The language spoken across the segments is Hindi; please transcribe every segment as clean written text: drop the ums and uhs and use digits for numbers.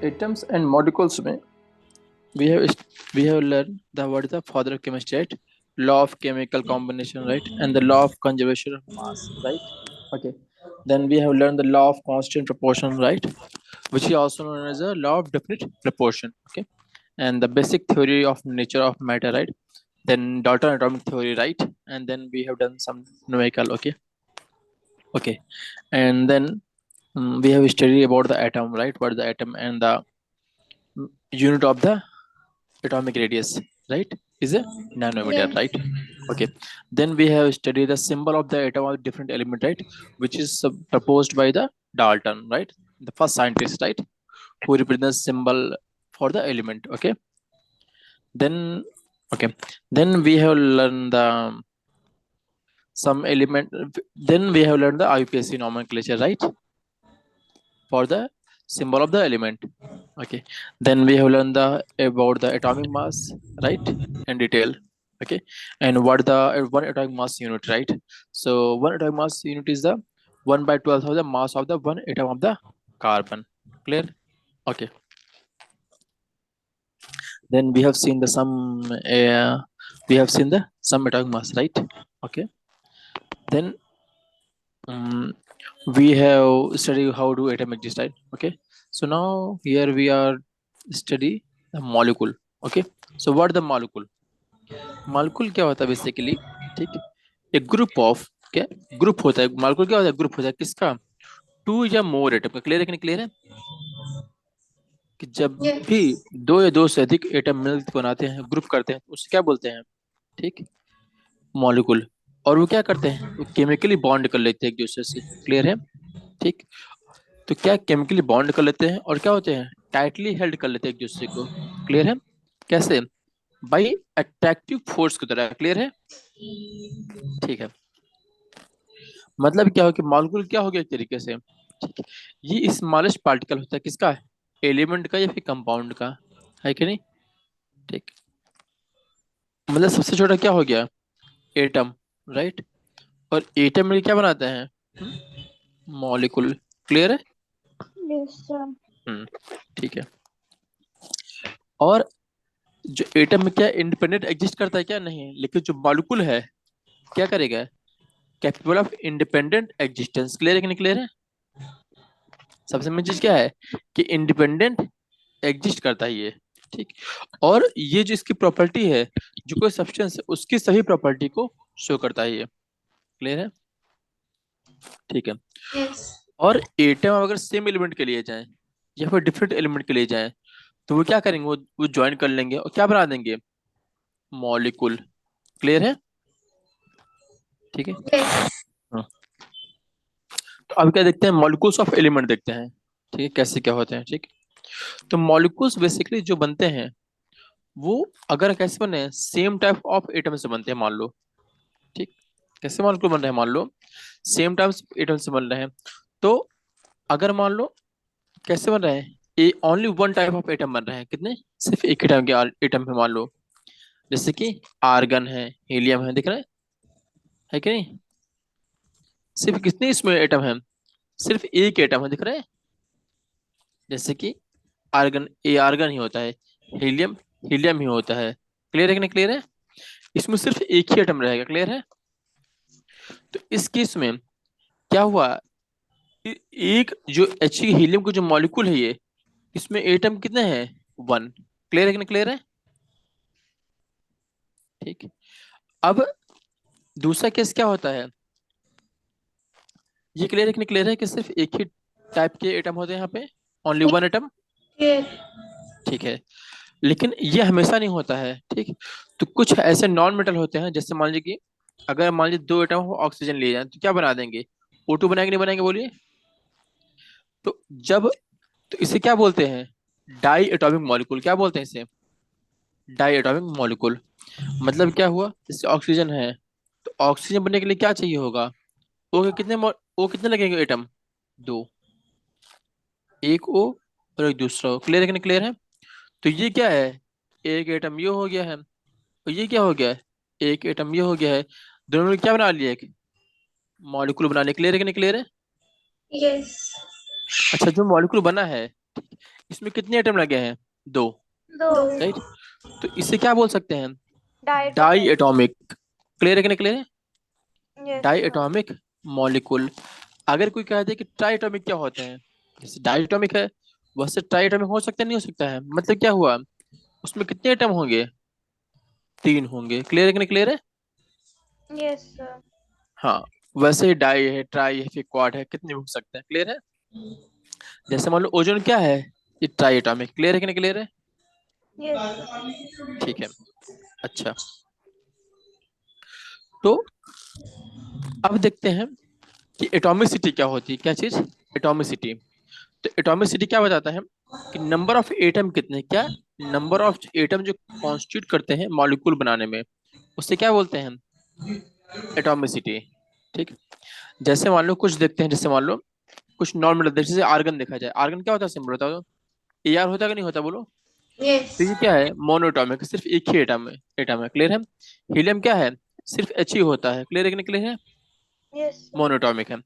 atoms and molecules में we have we have learned the what is the father of chemistry, right? Law of chemical combination, right? And the law of conservation of mass, right? Okay. Then we have learned the law of constant proportion, right? Which is also known as a law of definite proportion. Okay. And the basic theory of nature of matter, right? Then Dalton atomic theory, right? And then we have done some numerical. Okay. Okay. And then we have studied about the atom, right? What is the atom and the unit of the atomic radius, right? Is a nanometer, Yes. right? Okay. Then we have studied the symbol of the atom of different element, right? Which is proposed by the Dalton, right? The first scientist, right? Who represents symbol for the element. Okay. Then okay. Then we have learned the some element. Then we have learned the IUPAC nomenclature, right? For the symbol of the element. Okay. Then we have learned the about the atomic mass, right? In detail. Okay. And what the one atomic mass unit, right? So one atomic mass unit is the 1/12 of the mass of the one atom of the carbon. Clear? Okay. Then we have seen the some atomic mass, right? Okay. Then we have studied how do atom exist, right? Okay. So now here we are study the molecule. Okay. So what the molecule? Molecule क्या होता है बेसिकली? ठीक, एक ग्रुप ऑफ क्या ग्रुप होता है molecule, क्या होता है ग्रुप होता है किसका? टू या मोर एटम का। क्लियर है कि नहीं क्लियर है? कि जब भी Yes. दो या दो से अधिक एटम मिलकर बनाते हैं, ग्रुप करते हैं, तो उसे क्या बोलते हैं? ठीक, मॉलिक्यूल। और वो क्या करते हैं? वो केमिकली बॉन्ड कर लेते हैं एक दूसरे से। क्लियर है? ठीक। तो क्या केमिकली बॉन्ड कर लेते हैं और क्या होते हैं? टाइटली हेल्ड कर लेते हैं एक दूसरे को। क्लियर है? कैसे? बाई अट्रैक्टिव फोर्स की तरह। क्लियर है? ठीक है। मतलब क्या हो कि मॉलिक्यूल क्या हो गया एक तरीके से? ठीक है। ये स्मॉलेस्ट पार्टिकल होता है किसका? एलिमेंट का या फिर कंपाउंड का। है कि नहीं? ठीक। मतलब सबसे छोटा क्या हो गया? Atom, right? और एटम में क्या बनाते हैं? मॉलिक्यूल। क्लियर है? Yes, sir. ठीक है। और जो एटम में क्या इंडिपेंडेंट एग्जिस्ट करता है? क्या नहीं, लेकिन जो मॉलिक्यूल है क्या करेगा? Capable of independent existence. Clear है कि नहीं क्लियर है? सबसे मेन चीज क्या है कि इंडिपेंडेंट एग्जिस्ट करता है ये। ठीक। और ये जो इसकी प्रॉपर्टी है, जो कोई सब्सटेंस है उसकी सभी प्रॉपर्टी को शो करता है ये। क्लियर है? ठीक है। Yes. और एटम अगर सेम एलिमेंट के लिए जाए या फिर डिफरेंट एलिमेंट के लिए जाए, तो वो क्या करेंगे? वो ज्वाइन कर लेंगे और क्या बना देंगे? मॉलिक्यूल। क्लियर है? ठीक है। Yes. हाँ। तो अब क्या देखते हैं? मॉलिक्यूल्स ऑफ एलिमेंट देखते हैं। ठीक है, कैसे क्या होते हैं। ठीक। तो मॉलिक्यूल्स बेसिकली जो बनते हैं वो अगर कैसे बने हैं? सेम टाइप ऑफ एटम से बनते हैं, मान लो। ठीक। कैसे मॉलिक्यूल बन रहे हैं? मान लो सेम टाइप एटम से बन रहे हैं। तो अगर मान लो कैसे बन रहे हैं? A only one type of atom बन रहे हैं। कितने? सिर्फ एक ही टाइप के एटम है। मान लो जैसे कि आर्गन है, हीलियम है, दिख रहा है कि नहीं? सिर्फ कितने इसमें एटम है? सिर्फ एक एटम है, दिख रहा है? जैसे कि आर्गन, ए आर्गन ही होता है, हीलियम हीलियम ही होता है। क्लियर है कि नहीं क्लियर है? इसमें सिर्फ एक ही एटम रहेगा। क्लियर है? तो इस केस में क्या हुआ? एक जो एच हीलियम का जो मॉलिक्यूल है ये, इसमें एटम कितने हैं? वन। क्लियर है कि नहीं क्लियर है? ठीक। अब दूसरा केस क्या होता है? ये क्लियर है कि नहीं क्लियर है कि सिर्फ एक ही टाइप के एटम होते हैं यहाँ पे, ओनली वन एटम। Yes. ठीक है। लेकिन ये हमेशा नहीं होता है। ठीक। तो कुछ ऐसे नॉन मेटल होते हैं, जैसे मान लीजिए कि अगर मान लीजिए दो एटम ऑक्सीजन लिए जाए तो क्या बना देंगे? O2 बनाएंगे नहीं बनाएंगे बोलिए? तो जब तो इसे क्या बोलते हैं? Diatomic molecule. क्या बोलते हैं इसे? Diatomic molecule. मतलब क्या हुआ? जैसे ऑक्सीजन है, तो ऑक्सीजन बनने के लिए क्या चाहिए होगा? ओ के कितने ओ कितने लगेंगे एटम? दो। एक ओ और एक दूसरा ओ। क्लियर है कि नहीं क्लियर है? तो ये क्या है? एक एटम ये हो गया है और ये क्या हो गया है? एक एटम ये हो गया है। दोनों ने क्या बना लिया? एक मॉलिक्यूल बनाने। क्लियर है कि नहीं क्लियर है? Yes. अच्छा, जो मॉलिक्यूल बना है इसमें कितने एटम लगे हैं? दो। दो। राइट। तो इसे क्या बोल सकते हैं? Die diatomic. एटॉमिक। क्लियर है कि नहीं क्लियर है? यस डाई सर। Atomic molecule. अगर कोई कह दे कि ट्राई एटॉमिक क्या होते हैं, जैसे डाई एटॉमिक है, वैसे ट्राई एटॉमिक हो सकता है नहीं हो सकता है, मतलब क्या हुआ, उसमें कितने एटम होंगे? तीन होंगे। क्लियर है कि नहीं क्लियर है? Yes sir. हाँ। वैसे ही डाई है, ट्राई है, फिर क्वाड है, कितने भी हो सकते हैं। क्लियर है? जैसे मान लो ओजोन क्या है, ये ट्राई एटॉमिक। क्लियर है कि नहीं क्लियर है? Yes sir. ठीक है। अच्छा, तो अब देखते हैं कि एटॉमिसिटी क्या होती है। क्या चीज? एटॉमिसिटी। तो एटॉमिसिटी क्या बताता है कि नंबर ऑफ एटम कितने, क्या नंबर ऑफ एटम जो कॉन्स्टिट्यूट करते हैं मॉलिक्यूल बनाने में, उससे क्या बोलते हैं हम? एटॉमिसिटी। ठीक। जैसे मान लो कुछ देखते हैं, जैसे मान लो कुछ नॉर्मल, जैसे आर्गन देखा जाए, आर्गन क्या होता है सिंबल बताओ तो? AR होता है कि नहीं होता बोलो? यस। तो ये क्या है? मोनोटॉमिक, सिर्फ एक ही एटम है। एटम है। क्लियर है? हीलियम क्या है? सिर्फ H ही होता है। क्लियर है कि नहीं क्लियर है? Yes sir. मोनोटॉमिक है।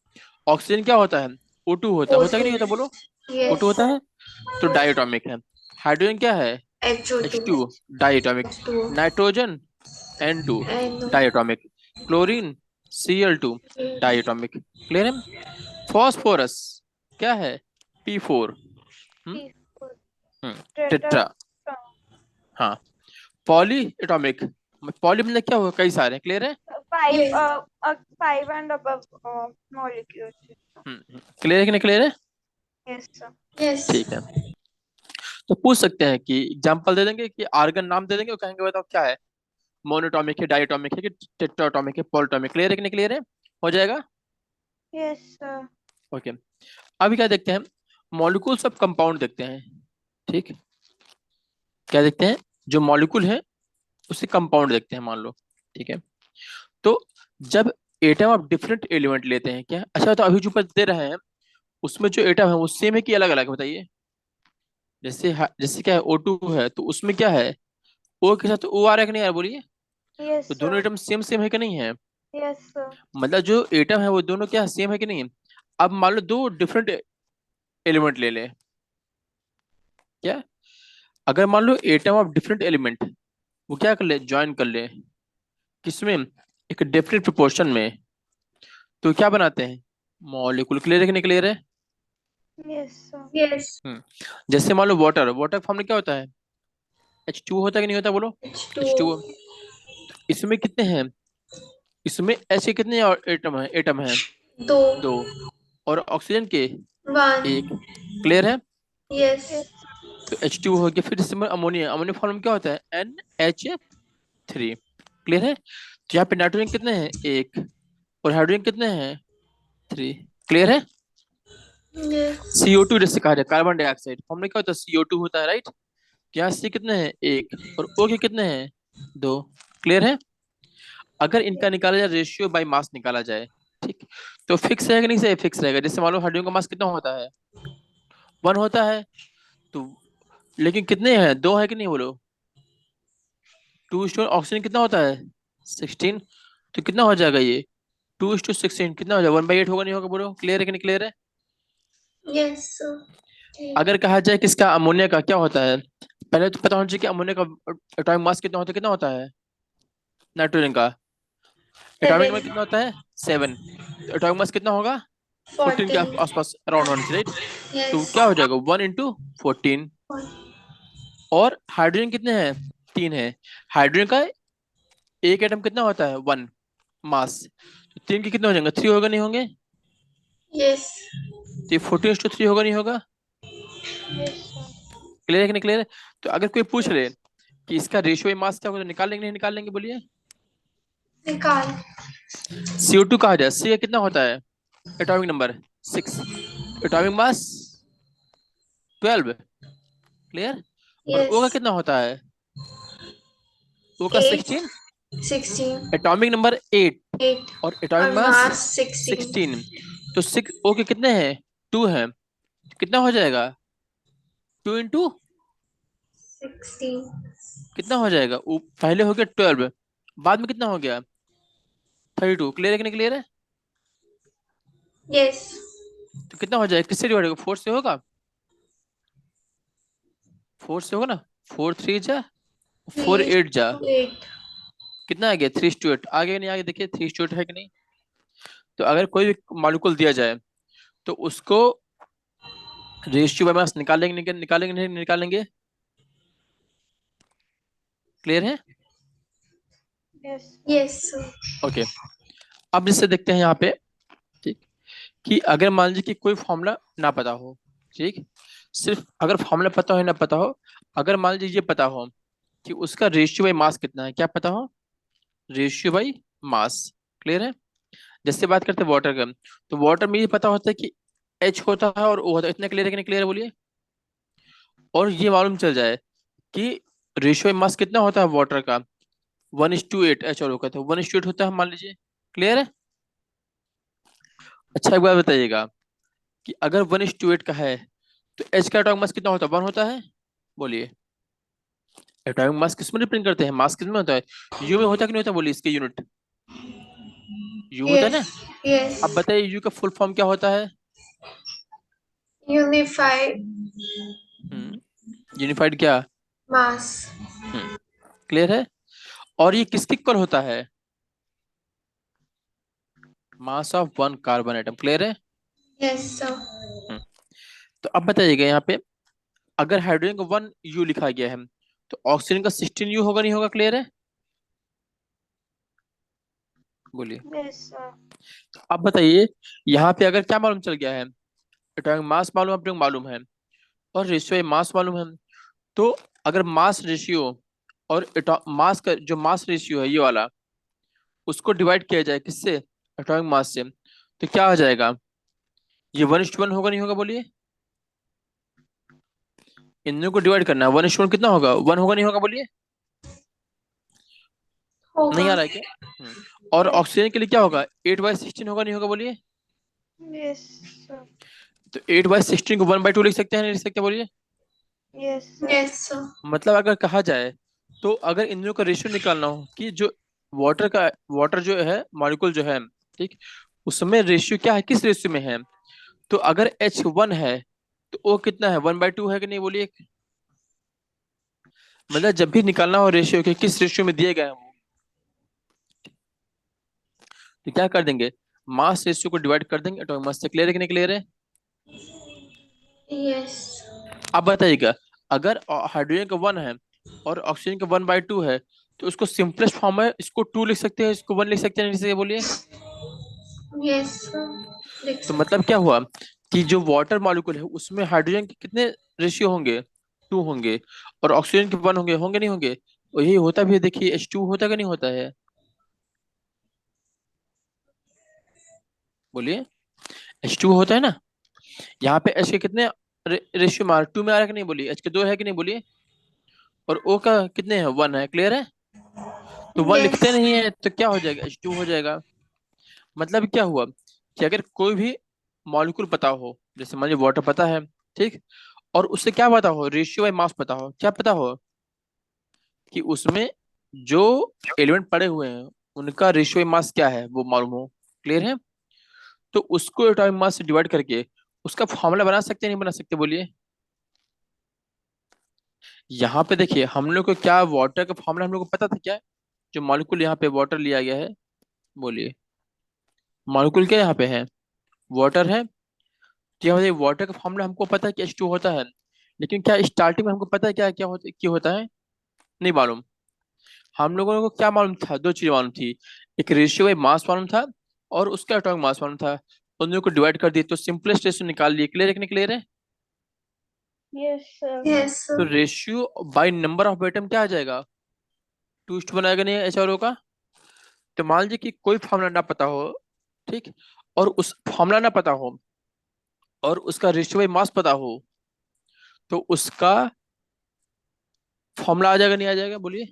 ऑक्सीजन क्या होता है? O2 होता है कि O2। नहीं होता बोलो? यस O2 होता सर। है। तो डाइएटॉमिक है। हाइड्रोजन क्या है? HO2। H2 diatomic. H2। Nitrogen N2 and diatomic. Chlorine Cl2 diatomic. Clear है? फॉस्फोरस क्या है? P4। हम्म P4। टेट्रा। हाँ। Poly atomic. पॉली मतलब क्या होगा? कई सारे। क्लियर है? Five, five and above molecules. Clear है कि नहीं क्लियर है? Yes, sir. Yes। ठीक है। तो पूछ सकते हैं कि एग्जांपल दे देंगे कि आर्गन नाम दे देंगे और कहेंगे बताओ क्या है, मोनोटॉमिक है, डाइएटॉमिक है, कि टेट्राटॉमिक है, पॉलीटॉमिक। क्लियर है कि नहीं क्लियर है? हो जाएगा। Yes, sir. ओके। अभी क्या देखते हैं? मॉलिक्यूल्स ऑफ कंपाउंड देखते हैं। ठीक। क्या देखते हैं? जो मॉलिक्यूल है उससे कंपाउंड देखते हैं मान लो। ठीक है। तो जब एटम ऑफ डिफरेंट एलिमेंट लेते हैं, क्या अच्छा तो अभी जो ऊपर दे रहे हैं उसमें जो एटम है वो सेम है कि अलग अलग है बताइए? जैसे क्या है, O2 है तो उसमें क्या है, O के साथ O आ रहा है कि नहीं आ रहा बोलिए? Yes, तो दोनों sir. एटम सेम सेम है कि नहीं है? Yes, sir. मतलब जो एटम है वो दोनों क्या सेम है कि नहीं? अब मान लो दो डिफरेंट एलिमेंट ले ले। क्या? अगर मान लो एटम ऑफ डिफरेंट एलिमेंट, वो क्या कर ले, ज्वाइन कर ले, किसमें? एक डिफरेंट प्रोपोर्शन में, तो क्या बनाते हैं? मॉलिक्यूल। क्लियर है कि नहीं क्लियर है? Yes, sir. Yes। जैसे मान लो वाटर, वाटर फॉर्म में क्या होता है? H2 होता है कि नहीं होता बोलो? H2। H2। इसमें कितने हैं? इसमें H के कितने एटम है? दो। दो। और ऑक्सीजन के? वन। एक। क्लियर है? यस। Yes, sir. तो H2 हो गया। फिर इसमें अमोनिया, अमोनिया फॉर्म में क्या होता है? NH3। क्लियर है? तो यहाँ पे नाइट्रोजन कितने हैं? एक। और हाइड्रोजन कितने हैं? थ्री। क्लियर है? Yes। CO2 जिससे कहा जाए, कार्बन डाइऑक्साइड फॉर्म में क्या होता है? CO2 होता है राइट। यहाँ C कितने हैं? एक। और O के कितने हैं? दो। क्लियर है? अगर इनका निकाला जाए, रेशियो बाय मास निकाला जाए, ठीक, तो फिक्स रहेगा नहीं सही? फिक्स रहेगा। जैसे मान लो हाइड्रोजन का मास कितना होता है? 1 होता है। तो लेकिन कितने हैं? दो है कि नहीं बोलो? 2 ऑक्सीजन कितना होता है? 16। तो कितना हो जाएगा ये? 2:16 कितना हो जाएगा? 1/8 होगा नहीं होगा बोलो? क्लियर है कि नहीं क्लियर है? Yes sir. अगर कहा जाए कि इसका अमोनिया का क्या होता है, पहले तो पता होना चाहिए कि अमोनिया का एटॉमिक मास कितना होता है नाइट्रोजन का? Atomic seven. नंबर कितना होता है? 7। तो एटॉमिक मास कितना होगा? 14 के 14। आसपास अराउंड होना चाहिए राइट। तो यस। क्या हो जाएगा? 1 × 14। और हाइड्रोजन कितने हैं? 3 है। हाइड्रोजन का एक एटम कितना होता है? 1 मास। तो 3 के कितने हो जाएंगे? 3 होगा नहीं होंगे? यस। तो ये 14:3 होगा नहीं होगा? Yes sir. क्लियर है कि नहीं क्लियर है? तो अगर कोई पूछ ले कि इसका रेशियो मास क्या होगा, तो निकाल लेंगे नहीं निकाल लेंगे बोलिए? निकाल। CO2 कहा जाए, C का कितना होता है atomic number? 6। Atomic mass 12। Clear? और O यस। का कितना होता है? O का 8। 16। 16। Atomic number 8। 8। और एटॉमिक और मास मास 16। 16। तो 6 O के कितने हैं? 2 हैं। कितना हो जाएगा? 2 × 16। कितना हो जाएगा? पहले हो गया 12, बाद में कितना हो गया? 32। क्लियर है कि नहीं क्लियर है? यस। तो कितना हो जाएगा? किससे डिवाइड होगा? 4 से होगा? 4 से होगा ना, 4 3 जा, 4 3 8 जा, to 8. कितना आ गया 3:8, आगे नहीं आगे, देखिए 3:8 है कि नहीं। तो अगर कोई भी मॉलिक्यूल दिया जाए तो उसको रेशियो बाय मास निकालेंगे, निकालेंगे नहीं निकालेंगे, क्लियर है। Yes. Yes, sir. ओके, अब जिससे देखते हैं यहाँ पे, ठीक, कि अगर मान लीजिए कि कोई फॉर्मूला ना पता हो, ठीक, सिर्फ अगर फॉर्मूला पता हो या ना पता हो, अगर मान लीजिए ये पता हो कि उसका रेशियो बाई मास कितना है, क्या पता हो, रेशियो बाई मास, क्लियर है। जैसे बात करते हैं वाटर का, तो वाटर में ये पता होता है कि एच होता है और ओ होता है, इतना क्लियर है कि नहीं, क्लियर है बोलिए। और ये मालूम चल जाए कि रेशियो बाई मास कितना होता है वाटर का, 1:8, एच और ओ का, तो 1:8 होता है मान लीजिए, क्लियर है। अच्छा एक बात बताइएगा कि अगर 1:8 का है तो एच का एटॉमिक मास कितना होता है, 1 होता है, बोलिए। एटॉमिक मास किस में रिप्रेजेंट करते हैं, मास किस में होता है, यू में होता है कि नहीं होता, बोलिए इसके यूनिट यू होता है ना। Yes, yes. अब बताइए यू का फुल फॉर्म क्या होता है। Unified यूनिफाइड क्या, mass. क्लियर है। और ये किसके इक्वल होता है, mass of one carbon atom, clear है। Yes, sir. हम्म, तो अब बताइएगा यहाँ पे, अगर हाइड्रोजन का 1 U लिखा गया है तो ऑक्सीजन का 16 U होगा नहीं होगा, क्लियर है, बोलिए। Yes, sir. अब बताइए यहाँ पे अगर क्या मालूम चल गया है, एटॉमिक मास मालूम, अपने को मालूम है, और रेशियो मास मालूम है, तो अगर मास रेशियो और मास का जो मास रेशियो है ये वाला, उसको डिवाइड किया जाए किससे, एटॉमिक मास से, तो क्या हो जाएगा, ये 1:1 होगा नहीं होगा, बोलिए। इन दोनों को डिवाइड करना है, 1:1 कितना होगा, 1 होगा नहीं होगा, बोलिए। नहीं आ होगा. रहा है क्या। और ऑक्सीजन के लिए क्या होगा, 8/16 होगा नहीं होगा, बोलिए। Yes, sir. तो 8/16 को 1/2 लिख सकते हैं नहीं लिख सकते, बोलिए। Yes, sir. Yes, sir. मतलब अगर कहा जाए तो अगर इन दोनों का रेशियो निकालना हो कि जो वाटर जो है मॉलिक्यूल जो है, ठीक, उसमें रेशियो क्या है, किस रेशियो में है, तो अगर H1 है तो O कितना है, 1/2 है कि नहीं, बोलिए। मतलब जब भी निकालना हो रेशियो के किस रेशियो में दिए गए हैं वो, तो क्या कर देंगे, मास रेशियो को डिवाइड कर देंगे एटॉमिक मास से, क्लियर है कि नहीं, क्लियर है। Yes. अब बताइएगा अगर हाइड्रोजन का 1 है और ऑक्सीजन का 1/2 है, तो उसको सिंपलेस्ट फॉर्म है, इसको 2 लिख सकते हैं, इसको 1 लिख सकते हैं नहीं लिख सकते, बोलिए। Yes, sir. लिख तो सकते. मतलब क्या हुआ कि जो वाटर मॉलिक्यूल है उसमें हाइड्रोजन के कितने रेशियो होंगे, 2 होंगे, और ऑक्सीजन के 1 होंगे, होंगे नहीं होंगे, और यही होता भी है, देखिए H2 होता है कि नहीं होता है, बोलिए। H2 होता है ना, यहाँ पे H के कितने रेशियो में 2 में आ रहा है कि नहीं, बोलिए, H के 2 है कि नहीं, बोलिए। और O का कितने हैं, 1 है, क्लियर है। तो 1 Yes. लिखते नहीं है तो क्या हो जाएगा, H2 हो जाएगा। मतलब क्या हुआ कि अगर कोई भी मॉलिक्यूल पता हो, जैसे मान लीजिए वाटर पता है, ठीक, और उससे क्या पता हो, रेशियो बाय मास पता हो, क्या पता हो कि उसमें जो एलिमेंट पड़े हुए हैं उनका रेशियो बाय मास क्या है वो मालूम हो, क्लियर है, तो उसको एटॉमिक मास से डिवाइड करके उसका फॉर्मूला बना सकते हैं नहीं बना सकते, बोलिए। यहाँ पे देखिए हम लोग को क्या वाटर का फॉर्मूला हम लोग को पता था क्या, जो मॉलिक्यूल यहाँ पे वाटर लिया गया है, बोलिए। मॉलिक्यूल क्या यहाँ पे है, वाटर है, तो यहाँ पे वाटर का फॉर्मूला हमको पता है कि H2 होता है, लेकिन क्या स्टार्टिंग में हमको पता है क्या क्या होता है, नहीं मालूम। हम लोगों को क्या मालूम था, 2 चीजें मालूम थी, एक रेशियो बाई मास मालूम था और उसका एटॉमिक मास मालूम था, उन दोनों को डिवाइड कर दिए तो सिंपलेस्ट रेशियो निकाल लिए, क्लियर है कि नहीं, क्लियर है। Yes, sir. Yes, तो sir. Ratio by number of atom क्या आ जाएगा, 2:1 आएगा नहीं एच और ओ का। तो मान लीजिए कि कोई फॉर्मूला ना पता हो, ठीक, और उस फॉर्मूला ना पता हो और उसका रेशियो बाई मास पता हो, तो उसका फॉर्मूला आ जाएगा नहीं आ जाएगा, बोलिए,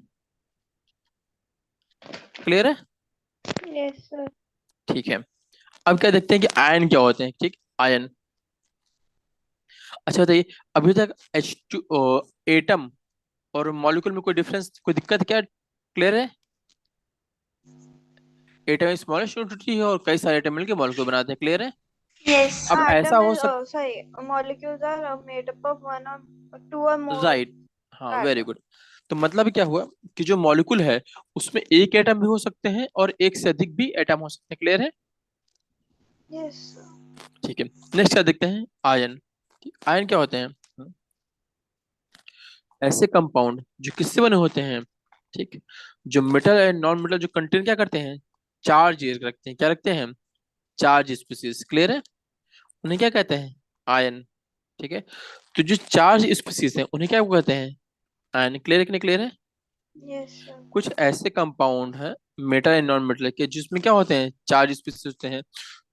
क्लियर है। Yes, sir. ठीक है, अब क्या देखते हैं कि आयन क्या होते हैं, ठीक, आयन। अच्छा बताइए, अभी तक H2 एटम और मॉलिक्यूल में कोई डिफरेंस, कोई दिक्कत क्या, क्लियर है। एटम स्मॉलेस्ट यूनिट है और कई सारे एटम मिलकर मॉलिक्यूल बनाते हैं, क्लियर है। Yes. अब ऐसा Atom हो is सक sorry. Molecules are made up of one or 2 or more right, हाँ वेरी atoms. गुड। तो मतलब क्या हुआ कि जो मॉलिक्यूल है उसमें एक एटम भी हो सकते हैं और एक से अधिक भी एटम हो सकते हैं। क्लियर है? Yes, sir. ठीक है। नेक्स्ट क्या देखते हैं? आयन। आयन क्या होते हैं? ऐसे कंपाउंड जो किससे बने होते हैं? ठीक, जो मेटल एंड नॉन मेटल जो कंटेन क्या करते हैं? चार्ज रखते हैं। क्या रखते हैं? Charge species. क्लियर है? उन्हें क्या कहते हैं? आयन। ठीक है। तो जो चार्ज स्पीसीज है उन्हें क्या कहते हैं? आयन। क्लियर है कि नहीं? क्लियर है? Yes, sir. कुछ ऐसे कंपाउंड हैं मेटल एंड नॉन मेटल के जिसमें क्या होते हैं? चार्ज स्पीसीज होते हैं।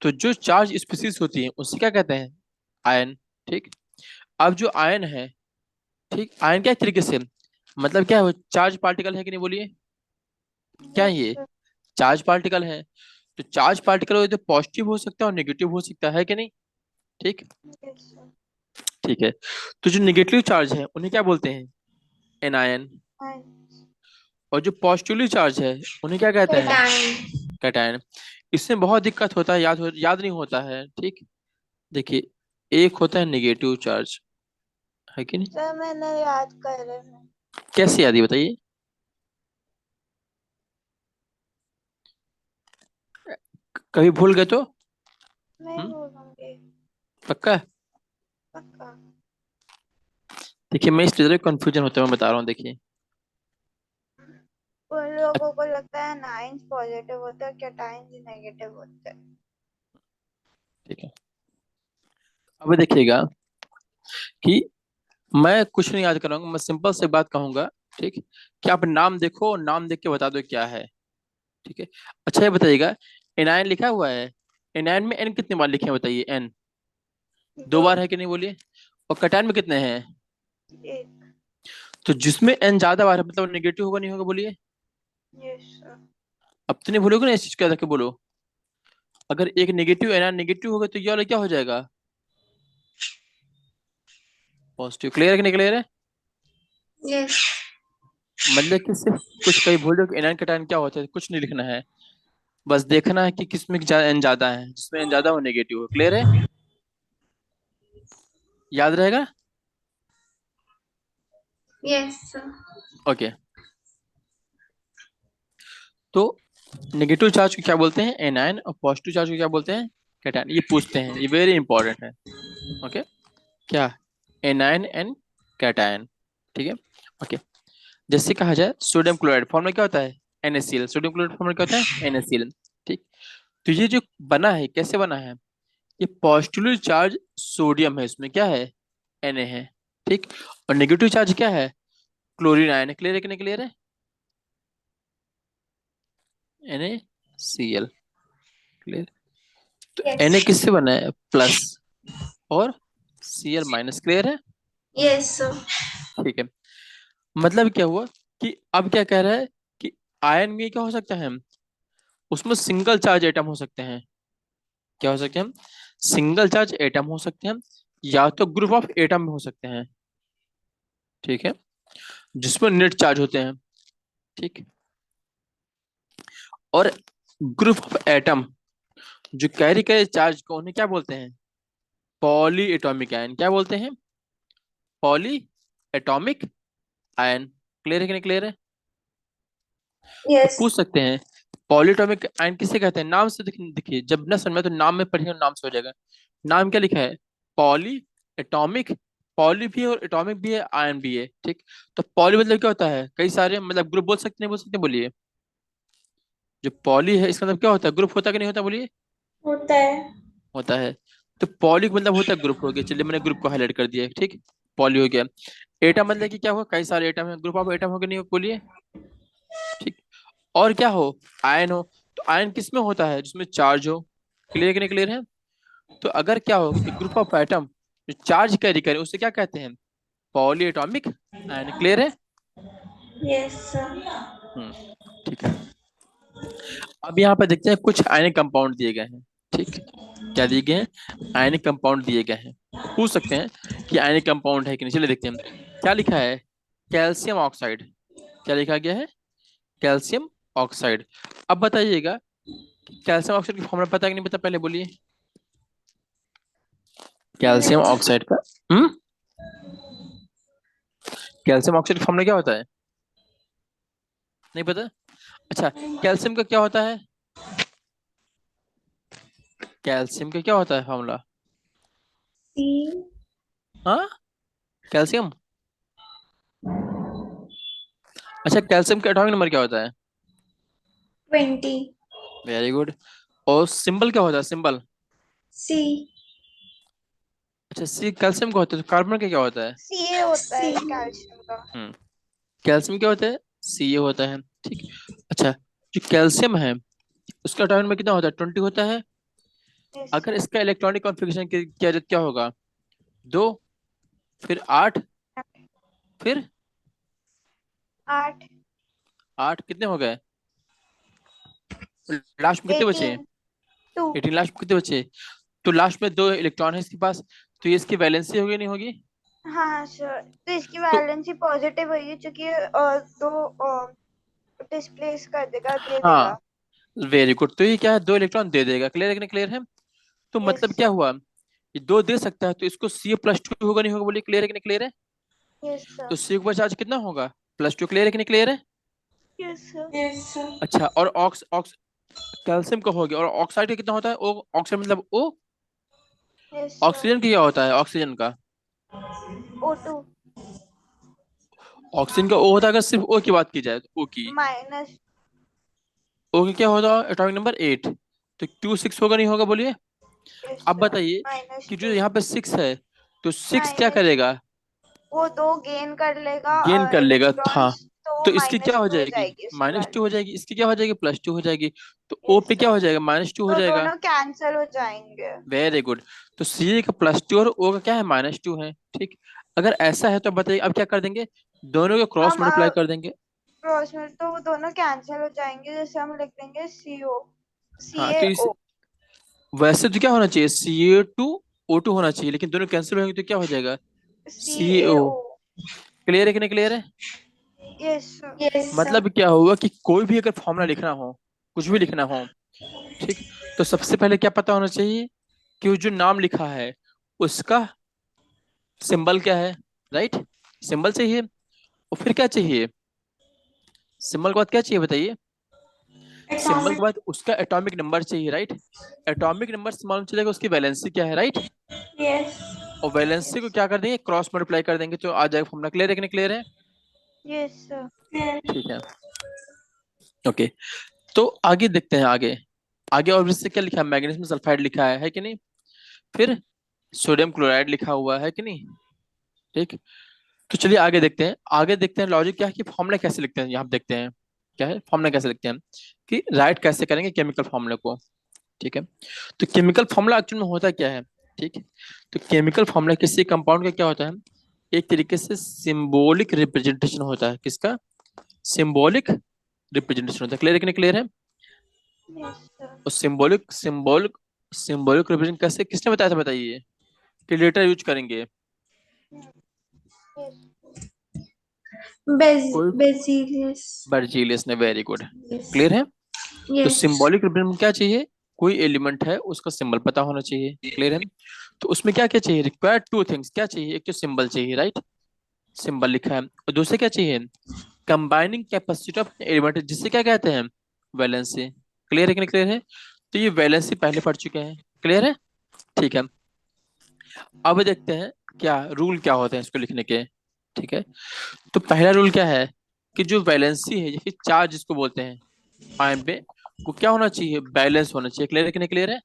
तो जो चार्ज स्पीसीज होती है उसे क्या कहते हैं? आयन। ठीक। अब जो आयन है, ठीक, आयन क्या तरीके से, मतलब क्या है? चार्ज पार्टिकल है कि नहीं? बोलिए, क्या है Yes, ये? sir. चार्ज पार्टिकल है। तो चार्ज पार्टिकल हो तो पॉजिटिव हो सकता है और नेगेटिव हो सकता है कि नहीं? ठीक। Yes, sir. ठीक है। तो जो नेगेटिव चार्ज है उन्हें क्या बोलते हैं? एनायन। And और जो पॉजिटिवली चार्ज है उन्हें क्या कहते हैं? cation. कैटायन। इसमें बहुत दिक्कत होता है, याद नहीं होता है। ठीक। देखिए, एक होता है नेगेटिव चार्ज, है कि नहीं? sir, मैंने याद कर रहे हैं. कैसे याद है बताइए? कभी भूल गए तो? मैं हम्म, बोलूंगी. पक्का? पक्का. देखिए, मैं इस तरह कंफ्यूजन होता है, मैं बता रहा हूँ। देखिए, उन लोगों को लगता है नाइन्स पॉजिटिव होते हैं, कैटाइन्स नेगेटिव होते हैं. ठीक है। अब देखिएगा कि मैं कुछ नहीं याद करूंगा, मैं सिंपल से बात कहूंगा। ठीक। कि आप नाम देखो, नाम देख के बता दो क्या है। ठीक है। अच्छा, ये बताइएगा, एनायन लिखा हुआ है। एनायन में एन कितने बार लिखे हैं बताइए? एन दो 2. बार है कि नहीं? बोलिए। और कैटायन में कितने हैं? 1. तो जिसमें एन ज्यादा बार है मतलब नेगेटिव होगा नहीं होगा? बोलिए। Yes, sir. अब तो नहीं भूलोगे ना इस चीज का, के बोलो। अगर एक नेगेटिव एनायन नेगेटिव होगा तो ये वाला क्या हो जाएगा? पॉजिटिव। क्लियर है कि नहीं? क्लियर है? Yes. मतलब कि सिर्फ कुछ कहीं भूल जाओ कि एनायन कैटायन क्या होता है, कुछ नहीं लिखना है। बस देखना है कि किसमें एन ज्यादा है, जिसमें एन ज्यादा हो नेगेटिव हो। क्लियर है? याद रहेगा? Yes, sir. ओके। तो नेगेटिव चार्ज को क्या बोलते हैं? एनायन। और पॉजिटिव चार्ज को क्या बोलते हैं? कैटायन। ये पूछते हैं, ये वेरी इंपॉर्टेंट है। ओके। क्या? Anion and cation. ठीक है। ओके। जैसे कहा जाए सोडियम क्लोराइड फॉर्मूला क्या होता है? NaCl। सोडियम क्लोराइड फॉर्मूला क्या होता है? NaCl। ठीक। तो ये जो बना है कैसे बना है? ये पॉजिटिवली चार्ज सोडियम है, इसमें क्या है? Na है। ठीक। और नेगेटिव चार्ज क्या है? क्लोरीन आयन है। क्लियर है कि नहीं? क्लियर है? NaCl। क्लियर। तो Na Yes. किससे बना है? प्लस और Cl माइनस। क्लियर है? Yes, sir. ठीक है। मतलब क्या हुआ कि अब क्या कह रहा है कि आयन में क्या हो सकता है? उसमें सिंगल चार्ज एटम हो सकते हैं। क्या हो सकते हैं? सिंगल चार्ज एटम हो सकते हैं, या तो ग्रुप ऑफ एटम हो सकते हैं। ठीक है। जिसमें नेट चार्ज होते हैं। ठीक। और ग्रुप ऑफ एटम जो कैरी करे चार्ज को उन्हें क्या बोलते हैं? Poly atomic ion. क्या बोलते हैं? Poly atomic ion. क्लियर है कि नहीं? क्लियर है? तो Yes. पूछ सकते हैं पॉलीटॉमिक आयन किसे कहते हैं? नाम से देखिए, जब न समझ में तो नाम में पढ़िए, नाम से हो जाएगा। नाम क्या लिखा है? Poly atomic. पॉली भी है और एटॉमिक भी है, आयन भी है। ठीक। तो पॉली मतलब क्या होता है? कई सारे मतलब ग्रुप बोल सकते हैं, बोल सकते हैं? बोलिए। जो पॉली है इसका मतलब क्या होता है? ग्रुप होता है कि नहीं होता? बोलिए। होता है. होता है। तो पॉली मतलब होता है ग्रुप। हो गया, चलिए मैंने ग्रुप को हाईलाइट कर दिया। ठीक। पॉली हो गया। एटम मतलब कि क्या हुआ? कई सारे एटम है, ग्रुप ऑफ एटम हो गया, नहीं हो? बोलिए। ठीक। और क्या हो? आयन हो। तो आयन किस में होता है? जिसमें चार्ज हो। क्लियर कि नहीं? क्लियर है? तो अगर क्या हो, एक ग्रुप ऑफ एटम जो चार्ज कैरी करे उसे क्या कहते हैं? Poly atomic ion. क्लियर है? Yes, sir. हम्म। ठीक है। अब यहाँ पे देखते हैं कुछ आयनिक कंपाउंड दिए गए हैं। ठीक। क्या दिए गए हैं? आयनिक कंपाउंड दिए गए हैं। तो पूछ सकते हैं कि आयनिक कंपाउंड है कि नहीं। चलिए देखते हैं क्या लिखा है। Calcium oxide. क्या लिखा गया है? Calcium oxide. अब बताइएगा कि कैल्शियम ऑक्साइड की फॉर्मूला पता है कि नहीं पता? पहले बोलिए। कैल्शियम नहीं. ऑक्साइड का। हम्म। कैल्शियम ऑक्साइड का फॉर्मूला क्या होता है? नहीं पता? अच्छा, कैल्शियम का क्या होता है? कैल्शियम का क्या होता है फॉर्मूला? C हाँ, कैल्शियम। अच्छा, कैल्शियम का एटॉमिक नंबर क्या होता है? 20 वेरी गुड। और सिंबल क्या होता है, सिंबल? C अच्छा, सी कैल्शियम का होता है, तो कार्बन का क्या होता है? Ca होता है C कैल्शियम का। हम्म, कैल्शियम क्या होता है? सी ए होता है, ठीक। अच्छा, जो कैल्शियम है उसका एटॉमिक नंबर कितना होता है? 20 होता है। यस अगर सर। इसका इलेक्ट्रॉनिक कॉन्फ़िगरेशन किया जाए तो क्या होगा? 2, फिर 8, फिर 8। 8 कितने हो गए? लास्ट में कितने बचे? 18। 2। 18, लास्ट में कितने बचे? तो लास्ट में 2 इलेक्ट्रॉन है इसके पास, तो ये इसकी वैलेंसी होगी नहीं होगी? हाँ सर, तो इसकी तो वैलेंसी पॉजिटिव होगी क्योंकि दो डिस्प्लेस कर देगा, दे हाँ, देगा। वेरी गुड, तो ये क्या है, 2 इलेक्ट्रॉन दे देगा। क्लियर है कि नहीं क्लियर है? तो यस मतलब क्या सर। हुआ, ये 2 दे सकता है, तो इसको Ca+2 होगा नहीं होगा, बोलिए क्लियर है कि नहीं क्लियर है? यस तो सर। सी के ऊपर चार्ज कितना होगा? +2। क्लियर है कि नहीं क्लियर है? Yes sir. yes sir अच्छा, और ऑक्स ऑक्स कैल्शियम का हो गया, और ऑक्साइड का कितना होता है? ओ, ऑक्साइड मतलब ओ। Yes sir. ऑक्सीजन का क्या होता है, ऑक्सीजन का? O2 ऑक्सीजन का ओ होता है अगर सिर्फ ओ की बात की जाए, तो ओ की, माइनस। ओ की क्या होता है, एटॉमिक नंबर 8। तो Q6 होगा नहीं होगा, बोलिए। यस अब सर। बताइए माइनस कि जो 2। यहाँ पे 6 है, तो 6 क्या माइनस, करेगा? वो दो गेन कर लेगा गेन कर लेगा, हाँ। इलेक्ट्रॉन्स, तो वो तो इसकी क्या माइनस हो टू हो जाएगी? जाएगी उसकी -2 हो वैल्यू। जाएगी, इसकी क्या हो जाएगी? +2 हो जाएगी। तो ओ यस पे क्या सर। हो जाएगा? -2 हो तो जाएगा। दोनों कैंसिल हो जाएंगे। Very good. तो सी का +2 और ओ का क्या है? -2 है, ठीक। अगर ऐसा है तो बताइए अब क्या कर देंगे? दोनों को क्रॉस हम मल्टीप्लाई कर देंगे। क्रॉस में तो वो दोनों कैंसिल हो जाएंगे, जैसे हम लिख देंगे CO, हाँ, सी ए तो इस ओ वैसे तो क्या होना चाहिए, Ca2O2 होना चाहिए, लेकिन दोनों कैंसिल होंगे तो क्या हो जाएगा? सी ए CO। ओ क्लियर है कि नहीं क्लियर है? यस। yes sir मतलब क्या होगा कि कोई भी अगर फॉर्मूला लिखना हो, कुछ भी लिखना हो, ठीक, तो सबसे पहले क्या पता होना चाहिए कि वो जो नाम लिखा है उसका सिंबल क्या है, राइट? सिंबल चाहिए, और फिर क्या चाहिए? सिंबल के बाद क्या चाहिए बताइए? सिंबल के atomic बाद उसका एटॉमिक नंबर चाहिए, राइट? एटॉमिक नंबर से मालूम चलेगा उसकी वैलेंसी क्या है, राइट? yes और वैलेंसी को क्या कर देंगे, क्रॉस मल्टीप्लाई कर देंगे तो आ जाएगा फॉर्मूला। क्लियर है कि नहीं क्लियर है? Yes sir. yes ठीक है, ओके। तो आगे देखते हैं, आगे आगे और इससे क्या लिखा है? मैग्नीशियम सल्फाइड लिखा है कि नहीं? फिर सोडियम क्लोराइड लिखा हुआ है कि नहीं? ठीक। तो चलिए आगे देखते हैं, आगे देखते हैं लॉजिक क्या है कि फॉर्मूला कैसे लिखते हैं, यहाँ पे देखते हैं क्या है फॉर्मूला कैसे लिखते हैं, कि राइट कैसे करेंगे केमिकल फॉर्मूला को। ठीक है, तो केमिकल फॉर्मूला एक्चुअल में होता क्या है? ठीक है, तो केमिकल फॉर्मूला किसी कंपाउंड का क्या होता है? एक तरीके से सिंबॉलिक रिप्रेजेंटेशन होता है, किसका? सिंबॉलिक रिप्रेजेंटेशन होता है। क्लियर है कि नहीं क्लियर है? Yes sir. और सिंबॉलिक सिंबॉलिक सिंबॉलिक रिप्रेजेंट कैसे, किसने बताया था बताइए? कि लेटर यूज करेंगे यस। कोई, Bacillus बर्जीलियस ने, वेरी गुड। yes क्लियर है? तो yes सिंबॉलिक रिप्रेजेंट क्या चाहिए? कोई एलिमेंट है उसका सिंबल पता होना चाहिए। क्लियर है? तो उसमें क्या क्या चाहिए? रिक्वायर्ड 2 थिंग्स, क्या चाहिए? एक तो सिंबल चाहिए, राइट? सिंबल लिखा है, और दूसरे क्या चाहिए? कंबाइनिंग कैपेसिटी ऑफ एलिमेंट, जिससे क्या कहते हैं? वैलेंसी। क्लियर है कि नहीं क्लियर है? तो ये वैलेंसी पहले पढ़ चुके हैं। क्लियर है? ठीक है, अब देखते हैं क्या रूल क्या होते हैं इसको लिखने के। ठीक है, तो पहला रूल क्या है कि जो वैलेंसी है, जैसे चार्ज जिसको बोलते हैं आयन पे, वो क्या होना चाहिए? बैलेंस होना चाहिए। क्लियर है कि नहीं क्लियर है?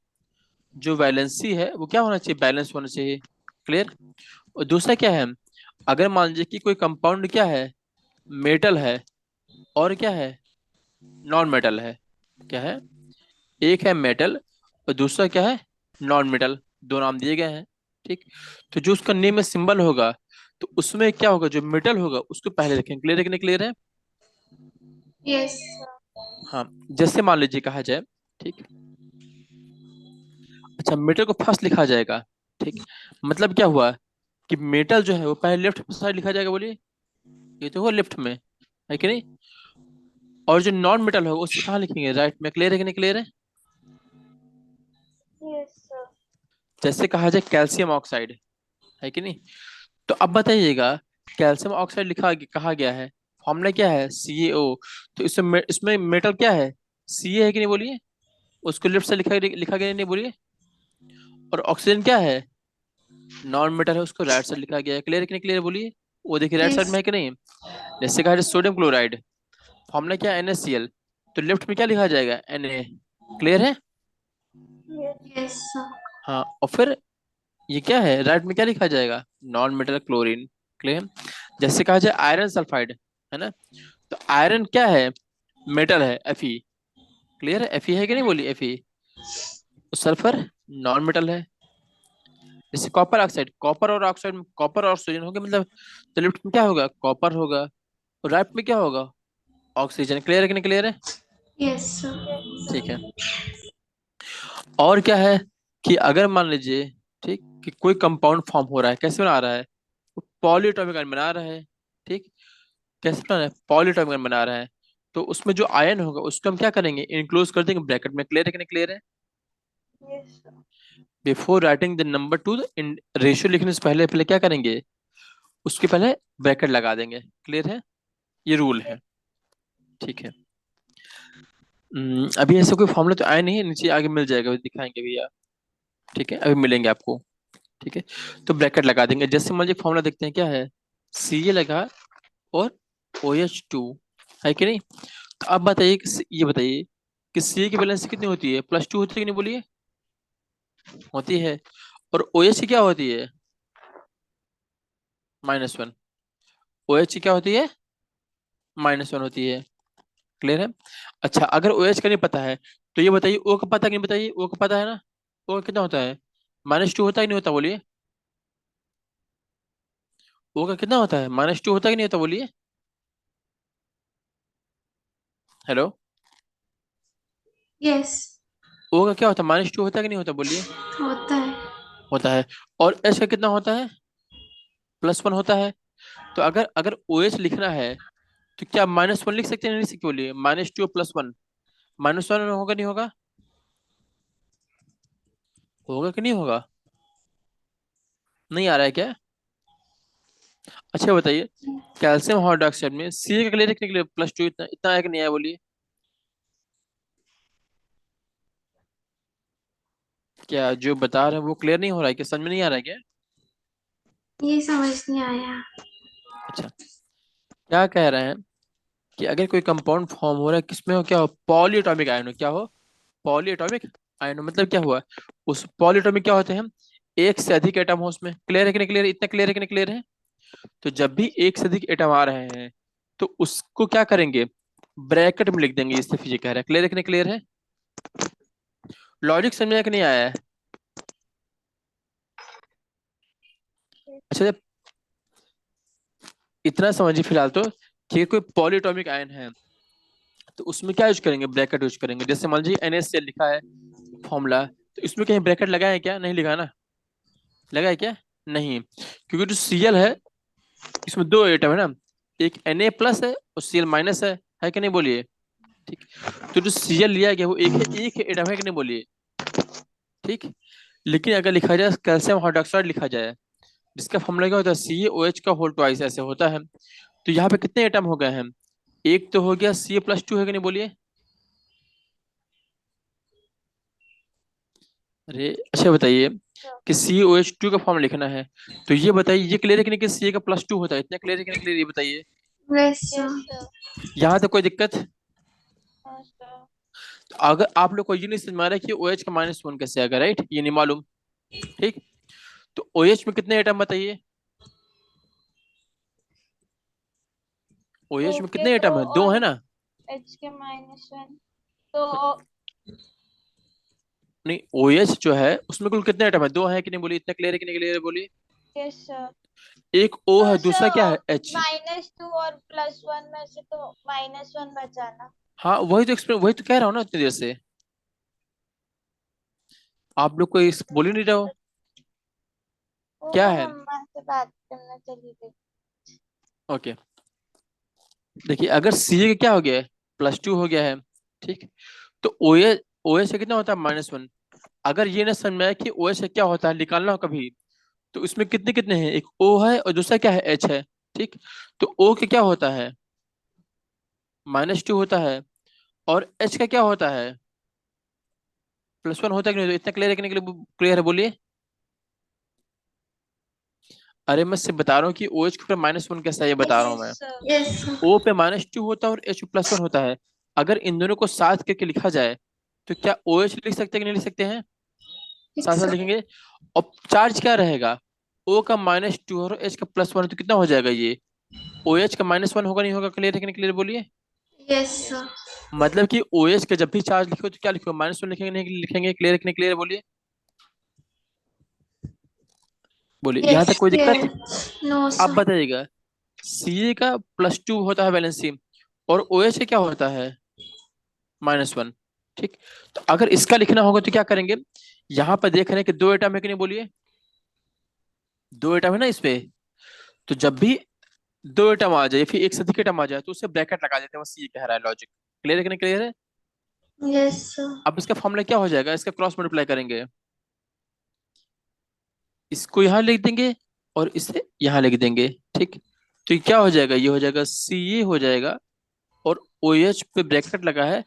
जो वैलेंसी है वो क्या होना चाहिए? बैलेंस होना चाहिए। क्लियर? और दूसरा क्या है, अगर मान लीजिए कि कोई कंपाउंड क्या है, मेटल है, और क्या है, नॉन मेटल है। क्या है? एक है मेटल और दूसरा क्या है, नॉन मेटल। दो नाम दिए गए हैं, ठीक। तो जो उसका नेम में सिंबल होगा, तो उसमें क्या होगा, जो मेटल होगा उसको पहले रखेंगे। क्लियर है कि नहीं क्लियर है? yes yes sir. हाँ, जैसे मान लीजिए कहा जाए, ठीक, अच्छा मेटल को फर्स्ट लिखा जाएगा, ठीक। मतलब क्या हुआ कि मेटल जो है वो पहले लेफ्ट साइड लिखा जाएगा, बोलिए। ये तो हुआ लेफ्ट में, है कि नहीं? और जो नॉन मेटल होगा उसको कहाँ लिखेंगे? राइट में। क्लियर है कि नहीं क्लियर है? Yes sir. जैसे कहा जाए कैल्शियम ऑक्साइड, है कि नहीं? तो अब बताइएगा कैल्शियम ऑक्साइड कहा गया है, फॉर्मूला क्या है, CaO। तो इसमें मेटल क्या है, Ca है कि नहीं बोलिए, उसको लेफ्ट से लिखा गया है, नहीं बोलिए। और ऑक्सीजन क्या है, नॉन मेटल है, उसको राइट साइड लिखा गया है। क्लियर है कि नहीं क्लियर बोलिए, वो देखिए राइट साइड में Yes. है कि नहीं। जैसे कहा सोडियम क्लोराइड, फॉर्मूला क्या है, NaCl। तो लेफ्ट में क्या लिखा जाएगा, Na। क्लियर है। Yes. Yes, sir. हाँ, और फिर ये क्या है, राइट में क्या लिखा जाएगा, नॉन मेटल क्लोरीन। क्लियर। जैसे कहा जाए आयरन सल्फाइड, है ना, तो आयरन क्या है, मेटल है, Fe। क्लियर है, Fe है कि नहीं बोली, Fe। तो सल्फर नॉन मेटल है। जैसे कॉपर ऑक्साइड, कॉपर और ऑक्साइड में कॉपर और ऑक्सीजन होगा, मतलब तो लेफ्ट में क्या होगा, कॉपर होगा, और राइट में क्या होगा, ऑक्सीजन। क्लियर है कि नहीं क्लियर है। Yes, sir. ठीक है। और क्या है कि अगर मान लीजिए, ठीक, कि कोई कंपाउंड फॉर्म हो रहा है, कैसे बना रहा है, पॉलीएटॉमिक आयन बना रहा है। ठीक, कैसे बना रहा है, पॉलीएटॉमिक आयन बना रहा है। तो उसमें जो आयन होगा उसको हम क्या करेंगे, इनक्लोज कर देंगे ब्रैकेट में। क्लियर है कि नहीं क्लियर है। Yes, sir. Before writing the number two in ratio लिखने से पहले पहले क्या करेंगे, उसके पहले ब्रैकेट लगा देंगे। क्लियर है, ये रूल है। ठीक है। अभी ऐसा कोई फॉर्मूला तो आया नहीं है, नीचे आगे मिल जाएगा, दिखाएंगे भैया। ठीक है, अभी मिलेंगे आपको। ठीक है, तो ब्रैकेट लगा देंगे। जैसे मान लीजिए फॉर्मूला देखते हैं क्या है, Ca लगा और OH2, है कि नहीं। तो अब बताइए ये बताइए कि Ca की वैलेंसी कितनी होती है, +2 होती है कि नहीं बोलिए, होती है। और OH की क्या होती है, -1। OH की क्या होती है, -1 होती है। क्लियर है। अच्छा, अगर OH का नहीं पता है, तो ये बताइए O का पता है कि नहीं, बताइए O का पता है ना, O कितना होता है, -2 होता है कि नहीं होता बोलिए। O का कितना होता है, -2 होता है कि नहीं होता बोलिए। हेलो। Yes. O का क्या होता है, -2 होता है कि नहीं होता बोलिए। होता है। होता है। और H का कितना होता है, +1 होता है। तो अगर अगर OH लिखना है, तो क्या -1 लिख सकते हैं, नहीं लिख सकते बोलिए, -2 +1, -1 होगा नहीं होगा, होगा कि नहीं होगा, नहीं आ रहा है क्या। अच्छा बताइए, कैल्शियम हाइड्रोक्साइड में Ca का क्लियर लिखने के लिए +2 इतना इतना है कि नहीं है बोलिए। क्या जो बता रहे हैं वो क्लियर नहीं हो रहा है, क्या समझ में नहीं आ रहा है क्या। ये समझ नहीं आया। अच्छा, क्या कह रहे हैं कि अगर कोई कंपाउंड फॉर्म हो रहा है, किसमें हो, क्या हो, पॉलीएटॉमिक आयन हो, क्या हो, पॉलीएटॉमिक आयन हो, मतलब क्या हुआ, उस पॉलीएटॉमिक क्या होते हैं, एक से अधिक एटम हो उसमें। क्लियर है कि नहीं क्लियर, इतना क्लियर है कि नहीं क्लियर है। तो जब भी एक से अधिक एटम आ रहे हैं, तो उसको क्या करेंगे, ब्रैकेट में लिख देंगे, इससे फिजिक्स कह रहा है। क्लियर है कि नहीं क्लियर है, लॉजिक समझ में आया कि नहीं आया है। अच्छा, जब इतना समझिए फिलहाल तो, कि कोई पॉलीएटॉमिक आयन है, तो उसमें क्या यूज करेंगे, ब्रैकेट यूज करेंगे। जैसे मान लीजिए NaCl लिखा है फॉर्मूला, तो इसमें कहीं ब्रैकेट लगा है क्या, नहीं लिखा ना, लगा है क्या, नहीं, क्योंकि जो Cl है, इसमें दो एटम है ना, एक Na+ है और Cl- है कि नहीं बोलिए। ठीक, तो जो Cl लिया गया वो एक एटम है कि नहीं बोलिए। ठीक, लेकिन अगर लिखा जाए कैल्शियम हाइड्रोक्साइड लिखा जाए, जिसका फॉर्मूला क्या होता है, CaOH का होल ट्वाइस ऐसे होता है। तो यहाँ पे कितने एटम हो गए हैं, एक तो हो गया, Ca+2 है कि नहीं बोलिए। अरे अच्छा बताइए कि COH2 का फॉर्म लिखना है, तो ये बताइए, ये क्लियर है कि नहीं कि Ca का +2 होता है, इतना क्लियर है कि नहीं क्लियर, ये बताइए। Yes, sir. Yes, sir. यहाँ तक कोई दिक्कत। हाँ, sir. तो अगर आप लोग को ये नहीं समझ में आ रहा है कि OH का -1 कैसे आएगा, राइट, ये नहीं मालूम। ठीक, तो OH में कितने एटम बताइए, OH में ओके कितने तो एटम है, दो है और ना। एच के -1 तो नहीं, OH जो है उसमें कुल कितने एटम है, दो है कि नहीं बोलिए, इतना क्लियर है कि नहीं क्लियर है बोलिए। Yes sir. एक O तो है, दूसरा क्या सर है, H। -2 और +1 में से तो -1 बचाना। हाँ, वही तो एक्सप्लेन, वही तो कह रहा हूँ ना इतनी देर से, आप लोग को इस बोल ही नहीं रहे हो, वो क्या मैं है। मम्मा से बात करने चली गई। ओके, देखिए अगर Ca का क्या हो गया है, +2 हो गया है। ठीक, तो OH का कितना होता है, -1। अगर ये ना समझ में आया कि OH का क्या होता है, निकालना हो कभी, तो इसमें कितने कितने हैं, एक O है और दूसरा क्या है, H है। ठीक। तो O के क्या होता है, -2 होता है, और H का क्या होता है, +1 होता है कि नहीं? तो इतना क्लियर है कि नहीं, क्लियर है बोलिए। अरे मैं सिर्फ बता रहा हूँ कि OH के ऊपर -1 कैसा है, ये बता रहा हूँ मैं। Yes sir. O पे -2 होता है और H +1 होता है। अगर इन दोनों को साथ करके लिखा जाए तो क्या OH लिख सकते हैं कि नहीं लिख सकते हैं? ठीक साथ साथ सर। लिखेंगे। और चार्ज क्या रहेगा, O का -2 और H का +1, तो कितना हो जाएगा ये, OH का -1 होगा, नहीं होगा, क्लियर है कि नहीं क्लियर बोलिए। Yes yes. सर। मतलब कि OH का जब भी चार्ज लिखो तो क्या लिखो, -1 लिखेंगे, नहीं लिखेंगे, क्लियर है कि नहीं क्लियर बोलिए। बोलिए, यहाँ तक यस कोई दिक्कत? क्लियर। नो आप सर। बताइएगा, Ca का +2 होता है वैलेंसी, और OH का क्या होता है, -1। ठीक। तो अगर इसका लिखना होगा तो क्या करेंगे, यहाँ पर देख रहे हैं कि 2 एटम है कि नहीं बोलिए, 2 एटम है ना इस पे। तो जब भी 2 एटम आ जाए, फिर एक से अधिक एटम आ जाए, तो उसे ब्रैकेट लगा देते हैं, बस ये कह रहा है लॉजिक। क्लियर है कि नहीं क्लियर है? Yes sir. अब इसका फॉर्मूला क्या हो जाएगा, इसका क्रॉस मल्टीप्लाई करेंगे, इसको यहाँ लिख देंगे और इसे यहाँ लिख देंगे। ठीक। तो ये क्या हो जाएगा, ये हो जाएगा Ca हो जाएगा, और OH पे ब्रैकेट लगा है,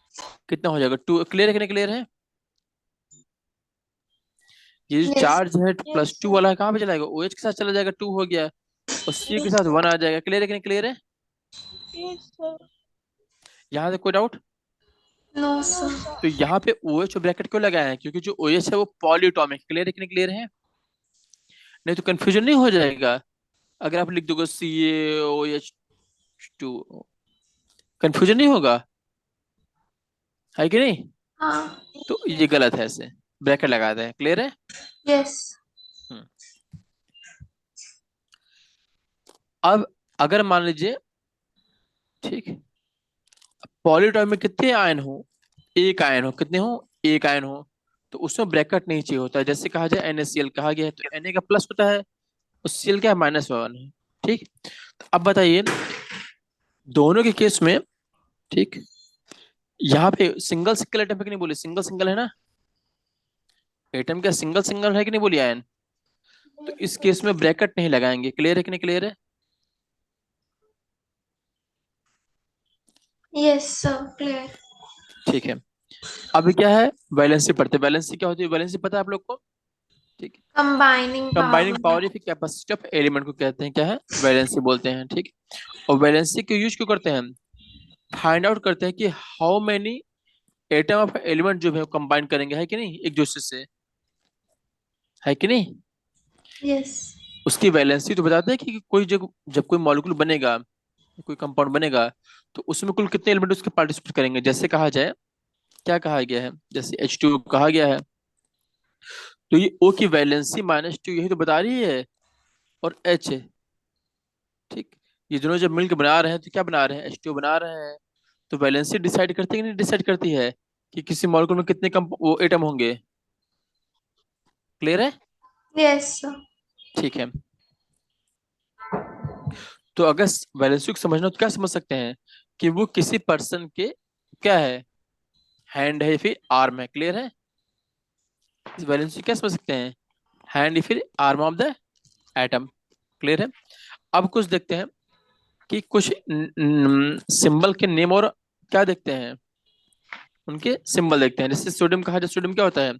कितना हो जाएगा 2। क्लियर है कि नहीं क्लियर है? ये जो यस। चार्ज है यस +2 सर। वाला कहाँ पे चला जाएगा, OH के साथ चला जाएगा, 2 हो गया, और C के साथ 1 आ जाएगा। क्लियर है कि नहीं क्लियर है? Yes sir. यहाँ से कोई doubt? No no sir. Sir. तो यहाँ पे OH ब्रैकेट क्यों लगाया है, क्योंकि जो OH है वो पॉलीटॉमिक। क्लियर है कि नहीं क्लियर है? नहीं तो कंफ्यूजन नहीं हो जाएगा अगर आप लिख दोगे CaOH2, कंफ्यूजन नहीं होगा, है कि नहीं? हाँ। तो ये गलत है, ऐसे ब्रैकेट लगाते हैं। क्लियर है? यस। हम्म। अब अगर मान लीजिए, ठीक, पॉलीटॉन में कितने आयन हो, एक आयन हो, कितने हो, एक आयन हो, तो उसमें ब्रैकेट नहीं चाहिए होता है। जैसे कहा जाए NaCl कहा गया है, तो Na का प्लस होता है और Cl क्या है, -1 है। ठीक। तो अब बताइए, दोनों के केस में, ठीक, यहाँ पे सिंगल सिंगल एटम है कि नहीं बोली, सिंगल सिंगल है ना, एटम क्या सिंगल सिंगल है कि नहीं बोली आयन। तो इस केस में ब्रैकेट नहीं लगाएंगे। क्लियर है कि नहीं क्लियर है? Yes sir clear. ठीक है। अब क्या है, वैलेंसी पढ़ते हैं। वैलेंसी क्या होती है, वैलेंसी पता है आप लोग को? ठीक। Combining combining power. पावर या फिर कैपेसिटी ऑफ एलिमेंट को कहते हैं, क्या है, वैलेंसी बोलते हैं। ठीक। और वैलेंसी को यूज क्यों करते हैं, फाइंड आउट करते हैं कि how many atom of element जो है कंबाइन करेंगे, है कि नहीं, एक दूसरे से, है कि नहीं। यस। उसकी वैलेंसी तो बताते हैं कि कोई जब जब कोई मॉलिक्यूल बनेगा, कोई कंपाउंड बनेगा, तो उसमें कुल कितने एलिमेंट उसके पार्टिसिपेट करेंगे। जैसे कहा जाए, क्या कहा गया है, जैसे H2 कहा गया है, तो ये O की वैलेंसी -2 यही तो बता रही है, और H है। ठीक। ये दोनों जब मिलकर बना रहे हैं तो क्या बना रहे हैं, H2 बना रहे हैं। तो वैलेंसी डिसाइड करती है कि नहीं डिसाइड करती है कि किसी मॉलिक्यूल में कितने वो एटम होंगे। क्लियर है? Yes sir. ठीक है। तो अगर वैलेंसी को समझना हो तो क्या समझ सकते हैं, कि वो किसी पर्सन के क्या है, हैंड है या फिर आर्म है। क्लियर है? इस वैलेंसी क्या समझ सकते हैं, हैंड या फिर arm of the atom. Clear है? अब कुछ देखते हैं कि कुछ सिंबल के नेम, और क्या देखते हैं, उनके सिंबल देखते हैं। जैसे सोडियम कहा जाए, सोडियम क्या होता है,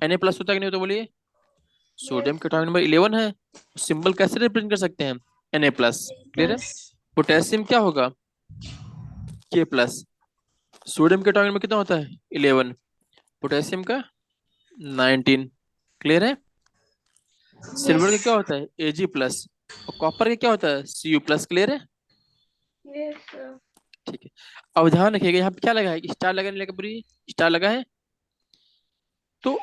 Na+ होता है कि नहीं होता बोलिए। Sodium yes. के एटॉमिक नंबर 11 है, सिंबल कैसे रिप्रेजेंट कर सकते हैं, Na+। क्लियर है? प्लस। पोटेशियम क्या होगा, K+। सोडियम के एटॉमिक नंबर कितना होता है, 11, पोटेशियम का 19। क्लियर है? सिल्वर का यस। क्या होता है, Ag+, और कॉपर का क्या होता है, Cu+। क्लियर है? Yes sir. ठीक है। अब ध्यान रखिएगा, यहाँ पे क्या लगा है, स्टार लगा नहीं लगा, पूरी स्टार लगा है, तो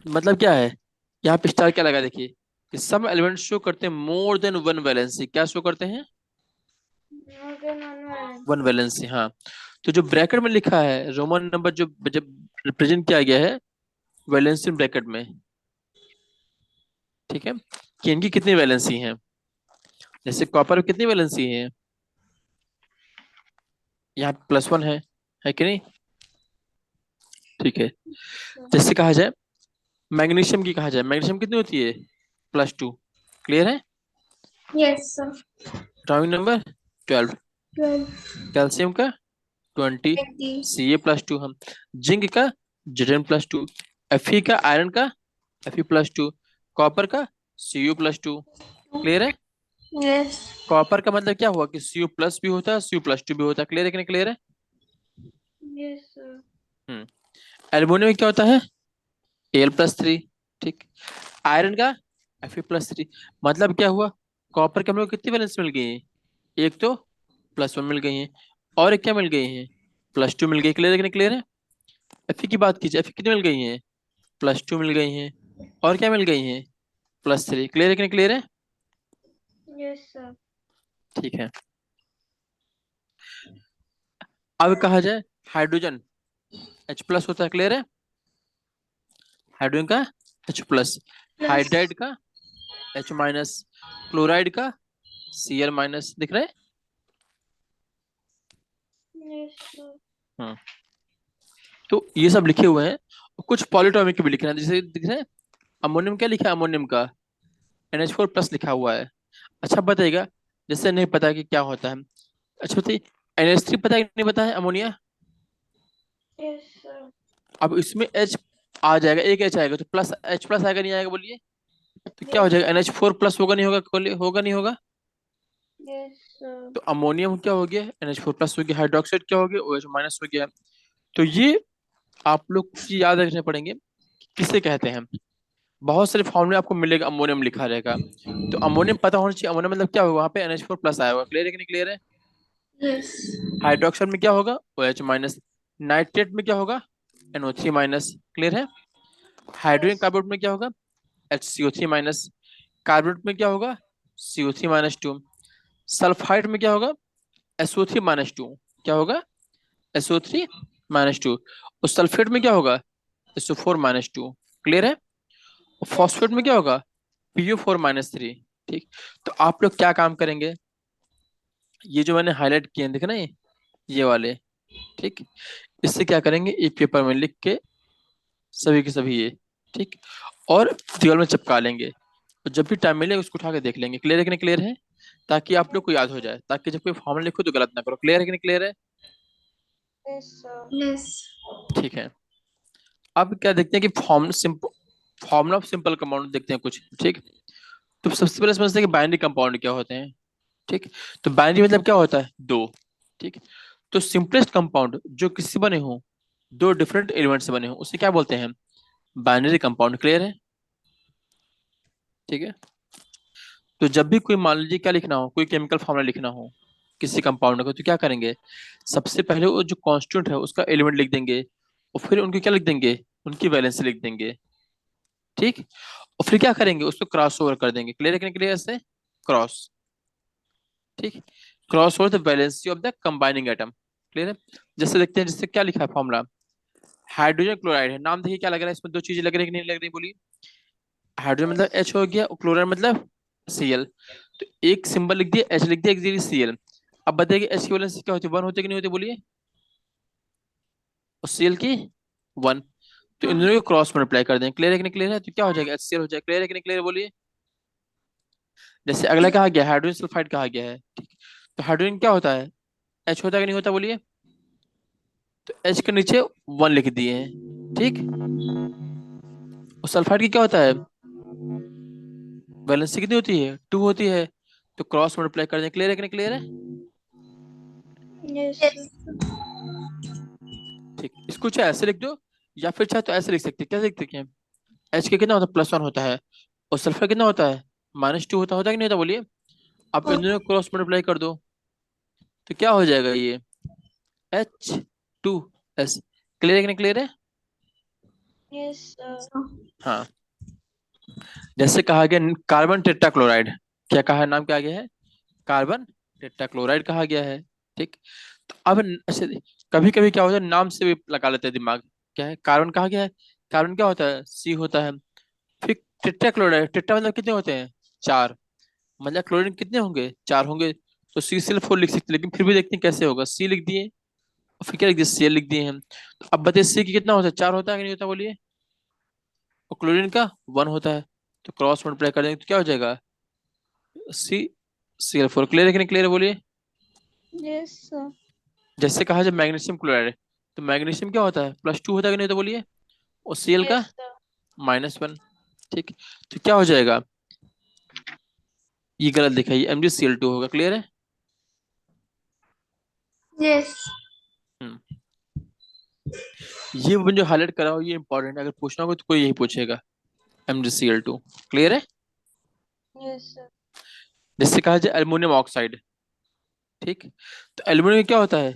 मतलब क्या है, यहाँ पे स्टार क्या लगा है, देखिए कि सम एलिमेंट शो करते हैं मोर देन वन वैलेंसी। क्या शो करते हैं, more than one one valency. Valency, हाँ। तो जो ब्रैकेट में लिखा है रोमन नंबर, जो जब रिप्रेजेंट किया गया है वैलेंसी ब्रैकेट में, ठीक है, कि इनकी कितनी वैलेंसी है। जैसे कॉपर में कितनी वैलेंसी है, यहाँ +1 है कि नहीं। ठीक है। जैसे कहा जाए मैग्नीशियम की, कहा जाए मैग्नीशियम कितनी होती है, +2। क्लियर है? Yes, sir. Atomic number 12। 12. Calcium का 20। 20. Ca+2 हम। जिंक का Zn+2। Fe का आयरन का Fe+2। कॉपर का Cu+2। क्लियर है? Yes. कॉपर का मतलब क्या हुआ कि Cu+ भी होता है, Cu+2 भी होता है। क्लियर है कि नहीं क्लियर है? Yes, sir. हम्म। एल्युमिनियम में क्या होता है? Al+3। ठीक। आयरन का Fe+3। मतलब क्या हुआ? कॉपर के हम लोग कितनी वैलेंस मिल गई है? एक तो +1 मिल गई है, और एक क्या मिल गई है? +2 मिल गई। क्लियर है कि नहीं क्लियर है? Fe की बात कीजिए, Fe कितनी मिल गई है? +2 मिल गई है, और क्या मिल गई है? +3। क्लियर है कि नहीं क्लियर है? Yes, sir. ठीक है। अब कहा जाए हाइड्रोजन H+ होता है। क्लियर है? हाइड्रोजन का H+, Plus. हाइड्राइड का H-, क्लोराइड का Cl-। दिख रहा है? Yes, sir. हाँ। तो ये सब लिखे हुए हैं। कुछ पॉलीटॉमिक भी लिखे हैं, जैसे दिख रहे हैं। अमोनियम क्या लिखा है? अमोनियम का NH4+ लिखा हुआ है। अच्छा बताइएगा, जैसे नहीं पता कि क्या होता है। अच्छा बताइए, NH3 पता है कि नहीं पता है? अमोनिया। Yes, sir. अब इसमें H आ जाएगा, एक H आएगा तो H+ आएगा नहीं आएगा बोलिए? तो क्या हो Yes. जाएगा? NH4+ होगा नहीं होगा? होगा नहीं होगा? Yes, sir. तो अमोनियम क्या हो गया? NH4+ हो गया। हाइड्रोक्साइड क्या हो गया? OH- हो गया। तो ये आप लोग को याद रखने पड़ेंगे कि किसे कहते हैं। बहुत सारे फॉर्मूले आपको मिलेगा, अमोनियम लिखा रहेगा। तो अमोनियम पता होना चाहिए। अमोनियम मतलब क्या होगा? वहां पे NH4+ आया होगा। क्लियर है कि नहीं क्लियर है? Yes. हाइड्रोक्साइड में क्या होगा? OH-। नाइट्रेट में क्या होगा? NO3-। क्लियर है? Hydrogen Yes. कार्बोनेट में क्या होगा? HCO3-। कार्बोनेट में क्या होगा? CO3-2। सल्फाइड में क्या होगा? SO3-2। क्या होगा? SO3-2। और सल्फेट में क्या होगा? SO4-2। क्लियर है? और Yes, फॉस्फेट में sir. क्या होगा? PO4-3। ठीक। तो आप लोग क्या काम करेंगे? ये जो मैंने हाईलाइट किए हैं, देखना ये वाले। ठीक। इससे क्या करेंगे? एक पेपर में लिख के सभी के सभी ये। ठीक। और दीवार में चिपका लेंगे, तो जब भी टाइम मिले उसको उठा के देख लेंगे। क्लियर है कि नहीं क्लियर है? ताकि आप लोग को याद हो जाए, ताकि जब कोई फॉर्मूला लिखो तो गलत ना करो। क्लियर है कि नहीं क्लियर है? Yes, sir. Yes. ठीक है। अब क्या देखते हैं कि फॉर्मूला ऑफ सिंपल कंपाउंड देखते हैं कुछ। ठीक। तो सबसे पहले समझते हैं कि बाइनरी कंपाउंड क्या होते हैं। ठीक। तो बाइनरी मतलब क्या होता है? दो। ठीक। तो सिंपलेस्ट कंपाउंड जो किससे बने हो, दो डिफरेंट एलिमेंट से बने हो, उसे क्या बोलते हैं? Binary compound. क्लियर है? ठीक है। तो जब भी कोई मान लीजिए क्या लिखना हो, कोई केमिकल फॉर्मूला लिखना हो किसी कंपाउंड का, तो क्या करेंगे? सबसे पहले वो जो कांस्टेंट है उसका एलिमेंट लिख देंगे, और फिर उनके क्या लिख देंगे? उनकी वैलेंसी लिख देंगे। ठीक। और फिर क्या करेंगे? उसको क्रॉस ओवर कर देंगे। क्लियर है कि नहीं क्लियर से? क्रॉस। ठीक। Cross over the valency of the combining atom. Clear है? जैसे देखते हैं, जिससे क्या लिखा है फॉर्मूला? हाइड्रोजन क्लोराइड है। नाम देखिए क्या लग रहा है इसमें? दो चीजें लग रही है कि नहीं लग रही बोलिए? हाइड्रोजन मतलब Yes. H हो गया, और क्लोराइड मतलब Cl। तो एक सिंबल लिख दिया, H लिख दिया, एक जगह Cl। अब बताइए H की वैलेंसी क्या होती है? 1 होती है कि नहीं होती बोलिए? और Cl की 1। तो इन हाँ. दोनों को क्रॉस मल्टीप्लाई कर दें। क्लियर है कि नहीं क्लियर है? तो क्या हो जाएगा? HCl हो जाएगा। क्लियर है कि नहीं क्लियर बोलिए? जैसे अगला कहा गया हाइड्रोजन सल्फाइड कहा गया है। ठीक। तो हाइड्रोजन क्या होता है? H होता है कि नहीं होता बोलिए? तो H के नीचे 1 लिख दिए हैं। ठीक। और सल्फाइड की क्या होता है? वैलेंसी कितनी होती है? 2 होती है। तो क्रॉस मल्टीप्लाई कर दें। क्लियर है कि नहीं क्लियर है? Yes, sir. Yes. ठीक। इसको चाहे ऐसे लिख दो, या फिर चाहे तो ऐसे लिख सकते हैं। क्या लिख सकते हैं? H के कितना होता है? +1 होता है। और सल्फर कितना होता है? -2 होता है कि नहीं होता बोलिए? आप इन दोनों Okay. को क्रॉस मल्टीप्लाई कर दो, तो क्या हो जाएगा ये? H2S। क्लियर है कि नहीं क्लियर है? Yes, sir. So. हाँ। जैसे कहा गया कार्बन टेट्राक्लोराइड। क्या कहा है? नाम क्या गया है? कार्बन टेट्राक्लोराइड कहा गया है। ठीक। तो अब अच्छा, कभी कभी क्या होता है, नाम से भी लगा लेते हैं दिमाग। क्या है? कार्बन कहा गया है। कार्बन क्या होता है? C होता है। फिर टेट्राक्लोराइड, टेट्रा मतलब कितने होते हैं? 4। मतलब क्लोरीन कितने होंगे? 4 होंगे। तो CCl4 लिख सकते हैं, लेकिन फिर भी देखते हैं कैसे होगा। C लिख दिए, और फिर क्या लिख दिए? Cl लिख दिए हम। तो अब बताइए C की कितना होता है? 4 होता है कि नहीं होता बोलिए? और क्लोरीन का 1 होता है। तो क्रॉस मल्टीप्लाई कर देंगे तो क्या हो जाएगा? Cl4 क्लियर है कि नहीं, क्लियर है बोलिए। Yes, sir. जैसे कहा जब मैग्नीशियम क्लोराइड, तो मैग्नीशियम क्या होता है, +2 होता है कि नहीं, तो बोलिए। और Cl का Yes, sir. -1। ठीक, तो क्या हो जाएगा, ये गलत लिखा है, ये MgCl2 होगा, क्लियर है। Yes. हम्म, ये जो हाईलाइट करा हो ये इंपॉर्टेंट है, अगर पूछना होगा तो कोई यही पूछेगा, MgCl2, क्लियर है। Yes, sir. जैसे कहा जाए एल्युमिनियम ऑक्साइड, ठीक, तो एल्युमिनियम क्या होता है,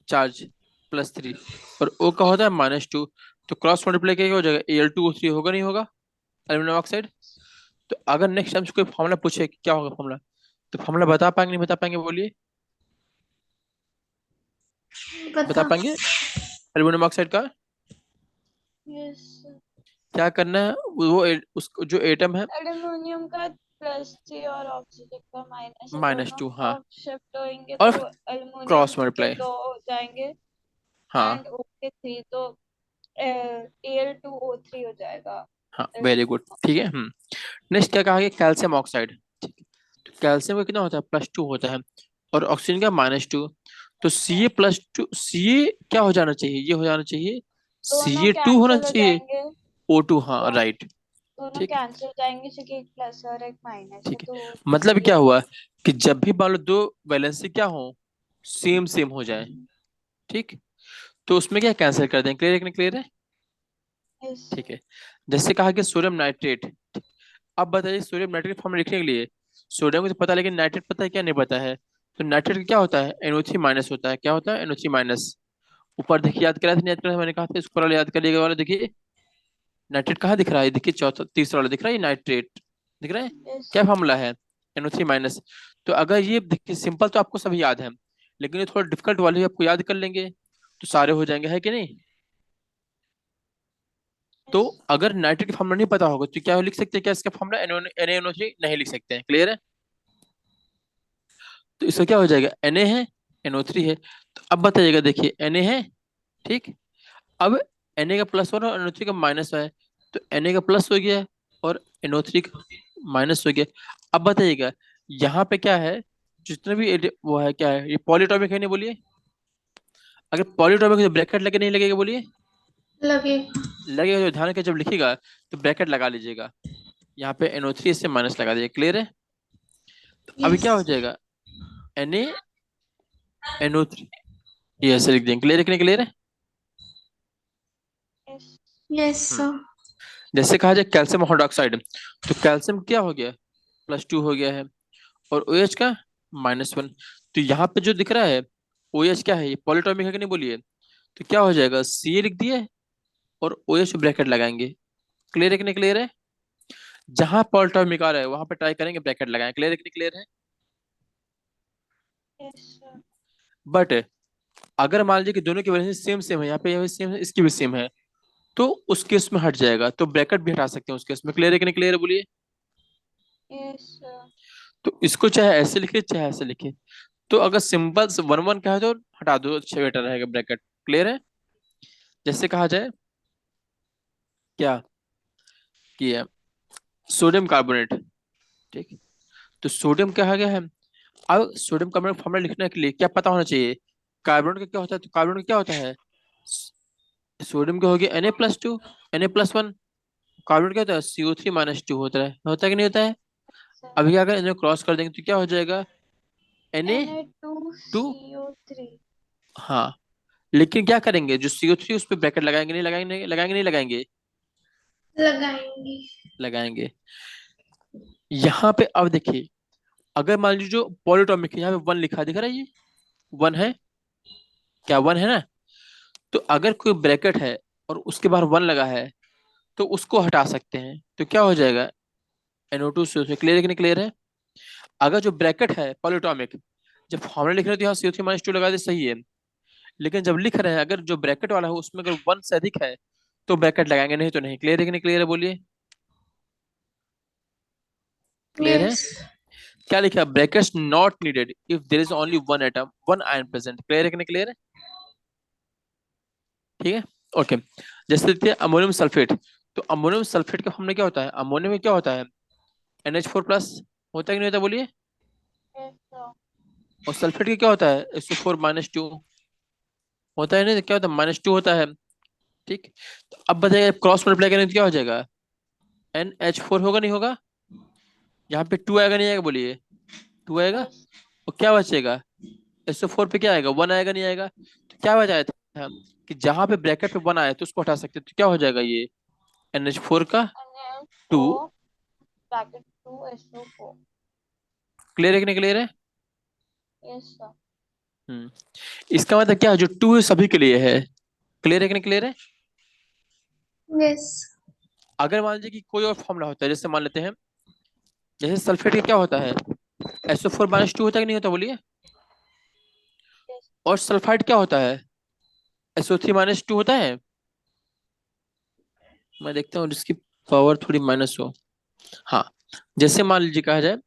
चार्ज +3, और O का होता है -2, तो क्रॉस मल्टीप्लाई क्या हो जाएगा, Al2O3 होगा नहीं होगा, एल्युमिनियम ऑक्साइड। तो अगर नेक्स्ट टाइम से कोई फॉर्मूला पूछे कि क्या होगा फॉर्मूला, तो फॉर्मूला बता पाएंगे नहीं बता पाएंगे, बोलिए, बता बता. पाएंगे एल्युमिनियम ऑक्साइड का Yes, sir. क्या करना है, वो उसको जो एटम है, एल्युमिनियम का +3 और ऑक्सीजन का -, दोनों -2, हाँ, शिफ्ट होंगे और तो एल्युमिनियम क्रॉस के मल्टीप्लाई, 2 हो जाएंगे हाँ एंड O के 3, तो Al2O3 हो जाएगा हाँ, वेरी गुड, एल्युमिनियम ठीक है। ऑक्साइड. नेक्स्ट क्या कहा, कैल्शियम ऑक्साइड, ठीक है, तो कैल्शियम का कितना होता है, +2 होता है, और ऑक्सीजन का -2, तो Ca+2, Ca क्या हो जाना चाहिए, ये हो जाना चाहिए, दोनों Ca2 होना कैंसिल हो चाहिए, जाएंगे. O2, हाँ या राइट। दोनों ठीक, कैंसिल हो जाएंगे क्योंकि एक प्लस और एक माइनस है, ठीक है, तो मतलब ये क्या हुआ कि जब भी मान लो दो वैलेंसी क्या हो, सेम सेम हो जाए, ठीक, तो उसमें क्या कैंसिल कर दें, क्लियर है कि नहीं, क्लियर है। इस. ठीक है, जैसे कहा कि सोडियम नाइट्रेट, अब बताइए सोडियम नाइट्रेट फॉर्म लिखने के लिए, सोडियम को तो पता है लेकिन नाइट्रेट पता है क्या, नहीं पता है, तो नाइट्रेट क्या होता है, NO3- होता है, क्या होता है, NO3-। ऊपर देखिए, याद करा था नहीं याद करा था, मैंने कहा था इसको वाला याद करिएगा, वाला देखिए नाइट्रेट कहाँ दिख रहा है, देखिए चौथा तीसरा वाला दिख रहा है, ये नाइट्रेट दिख रहा है, इस. क्या फॉर्मूला है, NO3-। तो अगर ये देखिए सिंपल तो आपको सभी याद है, लेकिन ये थोड़ा डिफिकल्ट वाले भी आपको याद कर लेंगे तो सारे हो जाएंगे, है कि नहीं। तो इस. अगर नाइट्रेट का फॉर्मूला नहीं पता होगा तो क्या लिख सकते हैं, क्या इसका फॉर्मूला NaNO3 नहीं लिख सकते हैं, क्लियर है। तो इसका क्या हो जाएगा, Na है, NO3 है, तो अब बताइएगा, देखिए Na है, ठीक, अब Na का +1 और NO3 का -1 है, तो Na का प्लस हो गया और NO3 का माइनस हो गया। अब बताइएगा यहाँ पे क्या है, जितने भी वो है क्या है, ये पॉलीटॉमिक है नहीं, बोलिए, अगर पॉलीटॉमिक तो ब्रैकेट लगे नहीं लगेगा, बोलिए, लगेगा. लगेगा, जो ध्यान के जब लिखिएगा तो ब्रैकेट लगा लीजिएगा, यहाँ पे NO3 से माइनस लगा दीजिए, क्लियर है। तो अभी यस. क्या हो जाएगा, NaNO3, ये ऐसे लिख देंगे, क्लियर है कि नहीं, क्लियर है। यस. यस, हम्म, सर. जैसे कहा जाए कैल्शियम हाइड्रोक्साइड, तो कैल्शियम क्या हो गया, +2 हो गया है, और OH का -1, तो यहाँ पे जो दिख रहा है OH क्या है, ये पॉलीटॉमिक है कि नहीं, बोलिए, तो क्या हो जाएगा, Ca लिख दिए और OH ब्रैकेट लगाएंगे, क्लियर है कि नहीं, क्लियर है। जहां पॉलीटॉमिक आ रहा है वहां पे ट्राई करेंगे ब्रैकेट लगाएं, क्लियर है कि नहीं, क्लियर है। Yes, sir. बट अगर मान लीजिए कि दोनों की वैल्यू सेम सेम है, यहाँ पे ये सेम है, इसकी भी सेम है, तो उस केस में हट जाएगा, तो ब्रैकेट भी हटा सकते हैं उस केस में, क्लियर है कि नहीं, क्लियर है बोलिए। Yes, sir. तो इसको चाहे ऐसे लिखे चाहे ऐसे लिखे, तो अगर सिंपल 1 1 का है तो हटा दो, अच्छा बेटर रहेगा ब्रैकेट, क्लियर है। जैसे कहा जाए क्या कि सोडियम कार्बोनेट, ठीक, तो सोडियम क्या आ गया है, अब सोडियम कार्बोनेट फॉर्मूला लिखने के लिए क्या पता होना चाहिए, कार्बोनेट का क्या होता है, तो कार्बोनेट का क्या होता है, सोडियम का हो गया Na+2, Na+1, कार्बोनेट क्या होता है, CO3-2 होता है कि नहीं होता है। सर. अभी अगर इन्हें क्रॉस कर देंगे तो क्या हो जाएगा, Na2, Na2CO3. हाँ, लेकिन क्या करेंगे, जो CO3 उस पर ब्रैकेट लगाएंगे नहीं लगाएंगे, लगाएंगे नहीं लगाएंगे, लगाएंगे. लगाएंगे। यहाँ पे अब देखिए, अगर मान लीजिए जो पॉलीटॉमिक है यहाँ पे 1 लिखा दिख रहा है, ये 1 है, क्या 1 है ना, तो अगर कोई ब्रैकेट है और उसके बाहर 1 लगा है तो उसको हटा सकते हैं, तो क्या हो जाएगा, NO2 CO3, क्लियर है कि नहीं, क्लियर है। अगर जो ब्रैकेट है पॉलीटॉमिक, जब फॉर्मूला लिख रहे हो तो यहाँ CO3-2 लगा दे, सही है, लेकिन जब लिख रहे हैं अगर जो ब्रैकेट वाला है उसमें अगर 1 से अधिक है तो ब्रैकेट लगाएंगे, नहीं तो नहीं, क्लियर है कि नहीं, क्लियर है बोलिए, क्लियर है। यस. क्या लिखा है, brackets not needed if there is only 1 atom 1 ion present, clear है कि नहीं, क्लियर है, ठीक है, ओके। जैसे देखते हैं अमोनियम सल्फेट, तो अमोनियम सल्फेट का हमने क्या होता है, अमोनियम में क्या होता है, NH4+ होता है कि नहीं होता, बोलिए, और सल्फेट का क्या होता है, SO4 - 2 होता है, नहीं तो क्या होता है, -2 होता है। ठीक, तो अब बताइए क्रॉस मल्टीप्लाई करेंगे तो क्या हो जाएगा, NH4 होगा नहीं होगा, यहाँ पे 2 आएगा नहीं आएगा, बोलिए 2 आएगा। यस। और क्या बचेगा, SO4 पे क्या आएगा, 1 आएगा नहीं आएगा। तो क्या बचाया था कि जहां पे ब्रैकेट पे 1 आया तो उसको हटा सकते, तो क्या हो जाएगा ये NH4 का N 2। Four bracket 2 SO4। Clear है कि नहीं क्लियर है। Yes sir. हम्म, इसका मतलब क्या है, जो 2 है सभी के लिए है। क्लियर है कि नहीं क्लियर है। यस। अगर मान लीजिए कि कोई और फॉर्मूला होता है, जैसे मान लेते हैं, जैसे सल्फेट का क्या होता है, SO4 - 2 होता है कि नहीं होता, बोलिए। यस। और सल्फाइड क्या होता है, SO3 - 2 होता है। मैं देखता हूँ जिसकी पावर थोड़ी माइनस हो। हाँ, जैसे मान लीजिए कहा जाए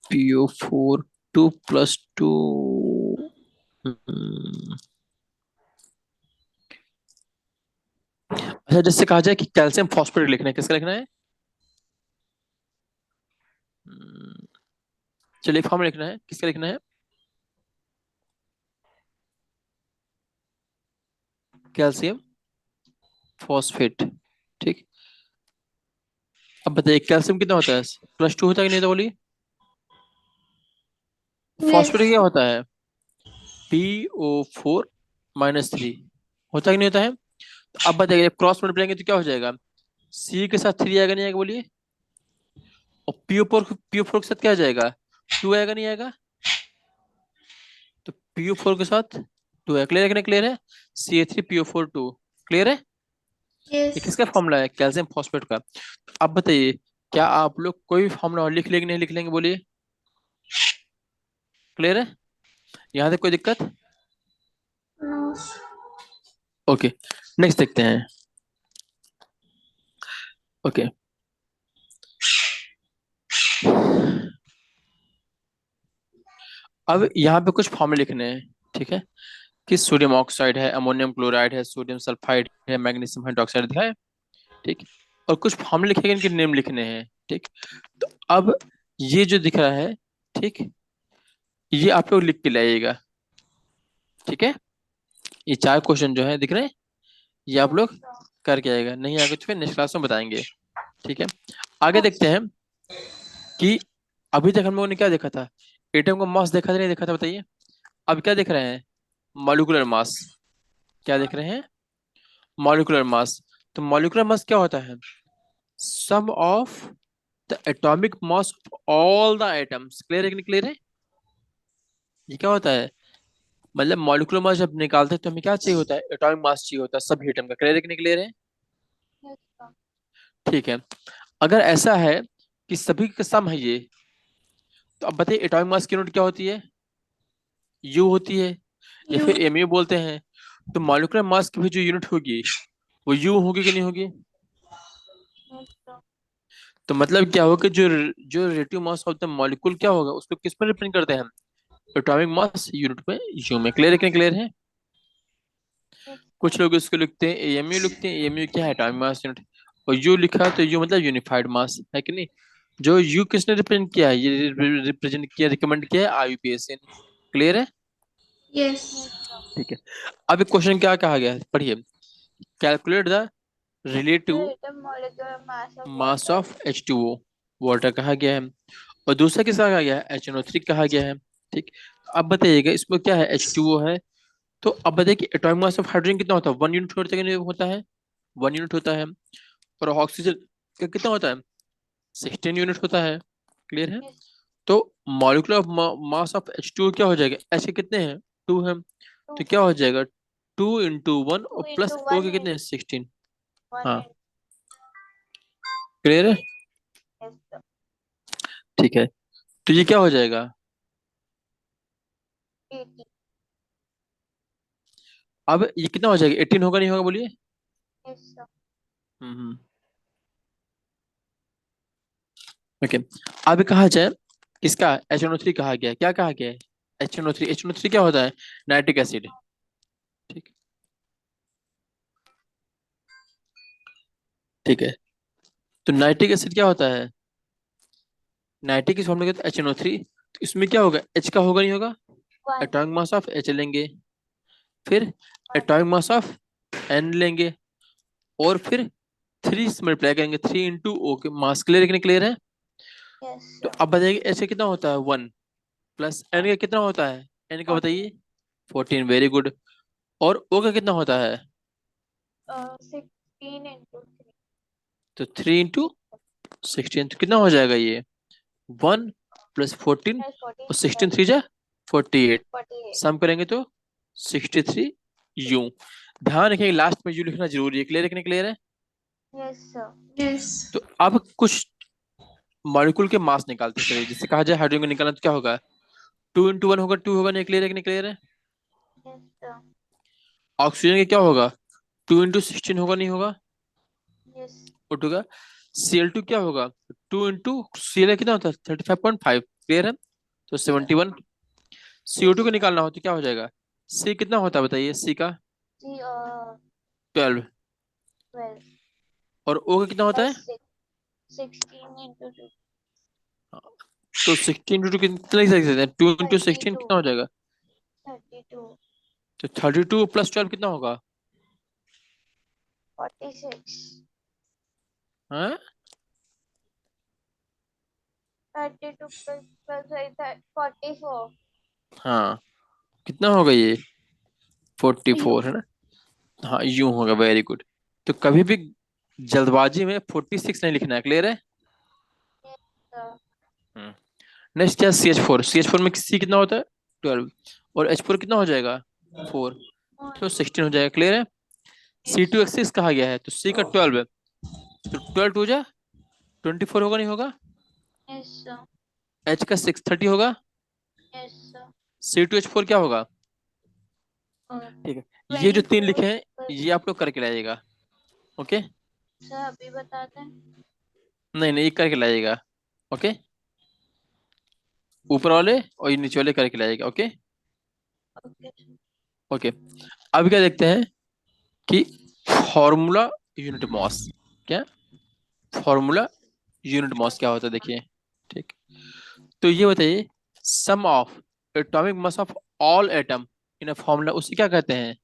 PO4 2 + 2। अच्छा, जैसे कहा जाए कि कैल्शियम फॉस्फेट लिखना है, किसका लिखना है, हम्म, चलिए फॉर्मूला लिखना है, किसका लिखना है, कैल्शियम फॉस्फेट। ठीक, अब बताइए कैल्शियम कितना होता है, +2 होता है कि नहीं होता, बोलिए। यस। फॉस्फेट क्या होता है, PO4 - 3 होता है कि नहीं होता है। तो अब बताइए क्रॉस मल्टीप्लाई तो क्या हो जाएगा, C के साथ 3 आएगा नहीं आएगा, बोलिए। और PO4 के साथ क्या आ जाएगा, 2 आएगा नहीं आएगा। तो PO4 के साथ 2 है, क्लियर है कि नहीं क्लियर है। CH3PO4 2, क्लियर है। ये यस। किसका फॉर्मूला है, कैल्शियम फॉस्फेट का। अब बताइए क्या आप लोग कोई भी फॉर्मूला और लिख लेंगे नहीं लिख लेंगे, बोलिए। क्लियर है, यहाँ तक कोई दिक्कत। नो। ओके, नेक्स्ट देखते हैं। ओके, अब यहाँ पे कुछ फॉर्मूले लिखने हैं, ठीक है, कि सोडियम ऑक्साइड है, अमोनियम क्लोराइड है, सोडियम सल्फाइड है, मैग्नीशियम हाइड्रोक्साइड दिखा है। ठीक, और कुछ फॉर्मूले लिखे हैं, इनके नेम लिखने हैं। ठीक, तो अब ये जो दिख रहा है, ठीक, ये आप लोग लिख के लाइएगा। ठीक है, ये 4 क्वेश्चन जो है दिख रहे हैं, ये आप यस लोग सर। करके आएगा, नहीं आएगा तो फिर नेक्स्ट क्लास में बताएंगे। ठीक है, आगे देखते ओके। हैं कि अभी तक हम लोगों ने क्या देखा था, एटम का मास देखा था नहीं देखा था, बताइए। अब क्या देख रहे हैं, मॉलिक्यूलर मास। क्या देख रहे हैं, मॉलिक्यूलर मास। तो मॉलिक्यूलर मास क्या होता है, sum of the atomic mass of all the atoms. Clear है कि नहीं क्लियर है। ये क्या होता है, मतलब मॉलिक्यूलर मास जब निकालते हैं तो हमें क्या चाहिए होता है, एटॉमिक मास चाहिए होता है सभी एटम का। क्लियर है कि नहीं क्लियर है। Yes sir. ठीक है, अगर ऐसा है कि सभी का सम है ये, तो अब बताइए एटॉमिक मास की यूनिट क्या होती है, यू होती है, या यू। फिर एमयू बोलते हैं। तो मॉलिक्यूलर मास की भी जो यूनिट होगी वो यू होगी कि नहीं होगी। Yes sir. तो मतलब क्या होगा कि जो जो relative mass of the molecule क्या होगा, उसको किस में रिप्रेजेंट करते हैं हम, एटॉमिक मास यूनिट में, यू में। क्लियर है कि नहीं क्लियर है। यस कुछ सर। लोग इसको लिखते हैं एएमयू, लिखते हैं एएमयू क्या है, एटॉमिक मास यूनिट। और यू लिखा तो यू मतलब यूनिफाइड मास है कि नहीं। जो यू किसने रिप्रेजेंट किया है, ये रिप्रेजेंट किया, रिकमेंड किया है IUPAC ने। क्लियर है। यस। Yes sir. ठीक है, अब एक क्वेश्चन क्या कहा गया है, पढ़िए। Calculate the relative Relative molecular mass of mass water. Of H2O, water कहा गया है। और दूसरा किसका कहा गया है, HNO3 कहा गया है। ठीक, अब बताइएगा इसमें क्या है, H2O है। तो अब बताइए कि एटॉमिक मास ऑफ हाइड्रोजन कितना होता है, 1 यूनिट होता है कि नहीं होता है, 1 यूनिट होता है। और ऑक्सीजन का कितना होता है, 16 यूनिट होता है। क्लियर है। Yes. तो मॉलिक्यूलर मास ऑफ H2O क्या हो जाएगा, H के कितने हैं, 2 है। तो 2. क्या हो जाएगा, 2 × 1 2 और प्लस into O 1 के कितने in हैं, 16। 1 हाँ, in. क्लियर है। Yes sir. ठीक है, तो ये क्या हो जाएगा, 80. अब ये कितना हो जाएगा, 18 होगा नहीं होगा, बोलिए। Yes sir. हम्म, ओके। अब कहा जाए किसका, HNO3 कहा गया है, क्या कहा गया है, एच एन ओ थ्री क्या होता है, नाइट्रिक एसिड। ठीक, ठीक है, तो नाइट्रिक एसिड क्या होता है, नाइट्रिक इस फॉर्मूला के HNO3, तो इसमें क्या होगा, H का होगा नहीं होगा, 1 एटॉमिक मास ऑफ H लेंगे, फिर एटॉमिक मास ऑफ N लेंगे, और फिर 3 से मल्टीप्लाई करेंगे, 3 × O के मास। क्लियर, क्लियर है। यस तो सर अब बताइए H का कितना होता है 1, प्लस N का कितना होता है, N का 14 बताइए 14, वेरी गुड। और O का कितना होता है, 16 into 3 तो 3 × 16, तो कितना हो जाएगा ये 1 + 14, plus 14 और 16 plus 3 जा 48, 48 सम करेंगे तो 63 यू। ध्यान रखिए लास्ट में यू लिखना जरूरी है। क्लियर है कि नहीं, क्लियर है। Yes sir Yes. तो अब कुछ मॉलिक्यूल के मास निकालते हैं। चलिए, जिससे कहा जाए हाइड्रोजन को निकालना, तो क्या होगा, 2 × 1 होगा, 2 होगा नहीं। क्लियर है कि नहीं, क्लियर है। यस सर ऑक्सीजन के क्या होगा, 2 × 16 होगा नहीं होगा, यस उठ होगा। Cl2 क्या होगा, 2 × Cl कितना होता है 35.5। क्लियर है, तो 71। CO2 को निकालना हो तो क्या हो जाएगा, C कितना होता है बताइए, C का जी 12, 12 और O का कितना होता है, plus 16 into 2 तो 16 × 2 कितना लिख सकते हैं, 2 × 16 32 कितना हो जाएगा, 32 तो 32 + 12 कितना होगा, 46 हाँ 32 plus 44 हाँ, कितना होगा ये 44 है ना, हाँ यूं होगा, वेरी गुड। तो कभी भी जल्दबाजी में 46 नहीं लिखना है। क्लियर है। सर नेक्स्ट क्या, CH4 में C कितना होता है 12, और H4 कितना हो जाएगा 4, तो 16 हो जाएगा। क्लियर है। C2H6 कहा गया है, तो C का 12 है, तो 12 टू जा 24 होगा नहीं होगा, यस सर H का 6 30 होगा, यस सर C2H4 क्या होगा। ठीक है, ये जो 3 लिखे हैं ये आप लोग करके लाइएगा। ओके, सर अभी बता दें नहीं नहीं, ये करके लाइएगा। ओके, ऊपर वाले और ये नीचे वाले करके लाइएगा। Okay okay okay. अब क्या देखते हैं कि फॉर्मूला यूनिट मॉस, क्या फॉर्मूला यूनिट मॉस क्या होता है, देखिए। ठीक, तो ये बताइए, sum of atomic mass of all atom in a formula, उसे क्या कहते हैं,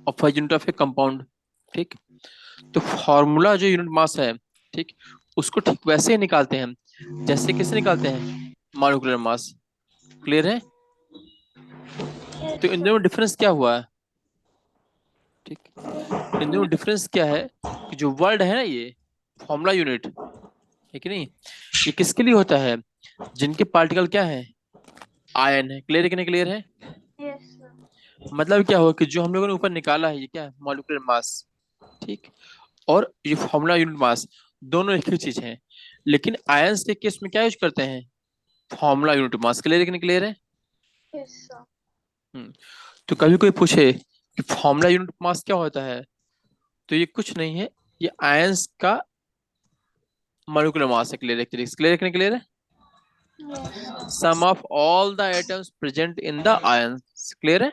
of a unit of a compound. ठीक, तो फॉर्मूला जो यूनिट मास है, ठीक, उसको ठीक वैसे ही निकालते हैं जैसे किसे निकालते हैं, मॉलिक्यूलर मास। क्लियर है। तो इन दोनों में डिफरेंस क्या हुआ है, ठीक, इन दोनों में डिफरेंस क्या है, कि जो वर्ड है ना ये फॉर्मूला यूनिट है कि नहीं, ये किसके लिए होता है, जिनके पार्टिकल क्या है, आयन है। क्लियर है कि नहीं, क्लियर है। यस मतलब क्या हुआ कि जो हम लोगों ने ऊपर निकाला है ये क्या है, मॉलिक्यूलर मास, ठीक, और ये फॉर्मूला यूनिट मास, दोनों एक ही चीज है। लेकिन आयंस के केस में क्या यूज करते हैं, फॉर्मूला यूनिट मास। क्लियर है कि नहीं, क्लियर है। यस हम्म, तो कभी कोई पूछे कि फॉर्मूला यूनिट मास क्या होता है, तो ये कुछ नहीं है, ये आयंस का मॉलिक्यूलर मास है। क्लियर है, क्लियर है कि नहीं, क्लियर है। Sum of all the atoms present in the ions. Clear है।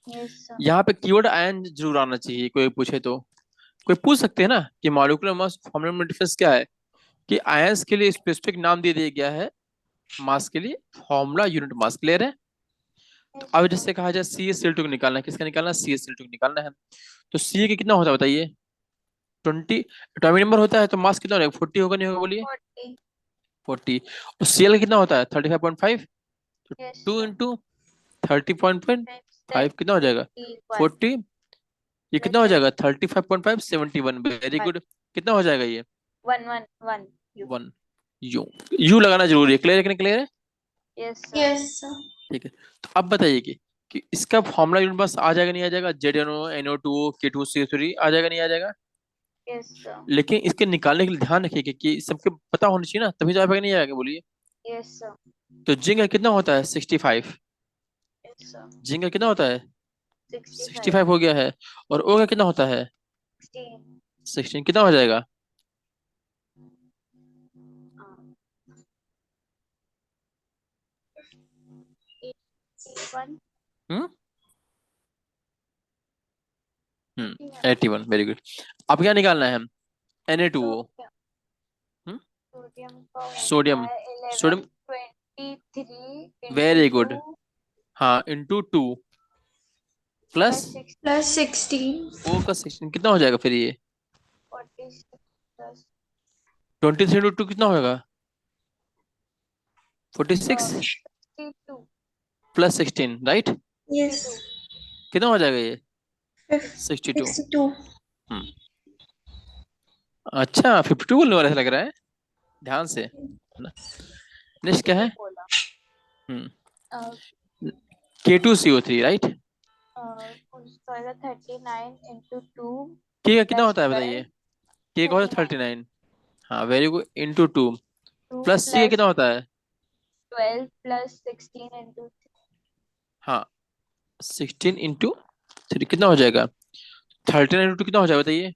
यस यहाँ पे कीवर्ड आयन जरूर आना चाहिए, कोई पूछे तो। कोई पूछ सकते हैं ना कि मॉलिक्यूलर मास फॉर्मूला में डिफरेंस क्या है, कि आयंस के लिए स्पेसिफिक नाम दे दिया गया है, मास के लिए फॉर्मूला यूनिट मास। क्लियर है। तो अब जैसे कहा जाए CaCl2 को निकालना है, किसका निकालना है, CaCl2 को निकालना है, तो Ca के कितना होता है बताइए, 20 एटॉमिक नंबर होता है, तो मास कितना होगा 40 होगा नहीं होगा, बोलिए 40 40। और Cl का कितना होता है 35.5, तो यस 2 × 30.5 कितना हो जाएगा 40, ये कितना हो जाएगा 35.5 71, वेरी गुड। कितना हो जाएगा ये 1 1 यू, यू लगाना जरूरी है। क्लियर है कि नहीं, क्लियर है। Yes Yes, sir. ठीक है, तो अब बताइए कि इसका फॉर्मूला यूनिट बस आ जाएगा नहीं आ जाएगा, ZnO NO2 K2CO3 आ जाएगा नहीं आ जाएगा। यस लेकिन इसके निकालने के लिए ध्यान रखिए कि सबके पता होना चाहिए ना, तभी जा पाएगा नहीं आएगा, बोलिए। यस तो जिंक का कितना होता है 65, यस जिंक का कितना होता है 65 65 हो गया है, और ओ का कितना होता है 16 16, कितना हो जाएगा 81 हम्म 81, वेरी गुड। अब क्या निकालना है Na2O, हम्म सोडियम का होता सोडियम है सोडियम 1123 वेरी into गुड। 2 हाँ, इंटू टू प्लस plus 6 +16 ओ का 16 कितना हो जाएगा फिर ये? 46 plus 23 इंटू टू कितना होगा? 46 62 प्लस 16 राइट? yes 62 कितना हो जाएगा ये? 62। 62 हम्म। अच्छा, 52 बोलने वाला ऐसा लग रहा है, ध्यान से है ना। नेक्स्ट क्या है? ये बोला हम्म uh, K2CO3 राइट? उसका 39 into 2 के का कितना plus होता है 12 बताइए? के का होता है 39 39। हाँ very good, into two 2 plus C का plus कितना होता है? 12 plus 16 into हाँ 16 इंटू थ्री कितना हो जाएगा? 39 इंटू कितना हो जाएगा बताइए?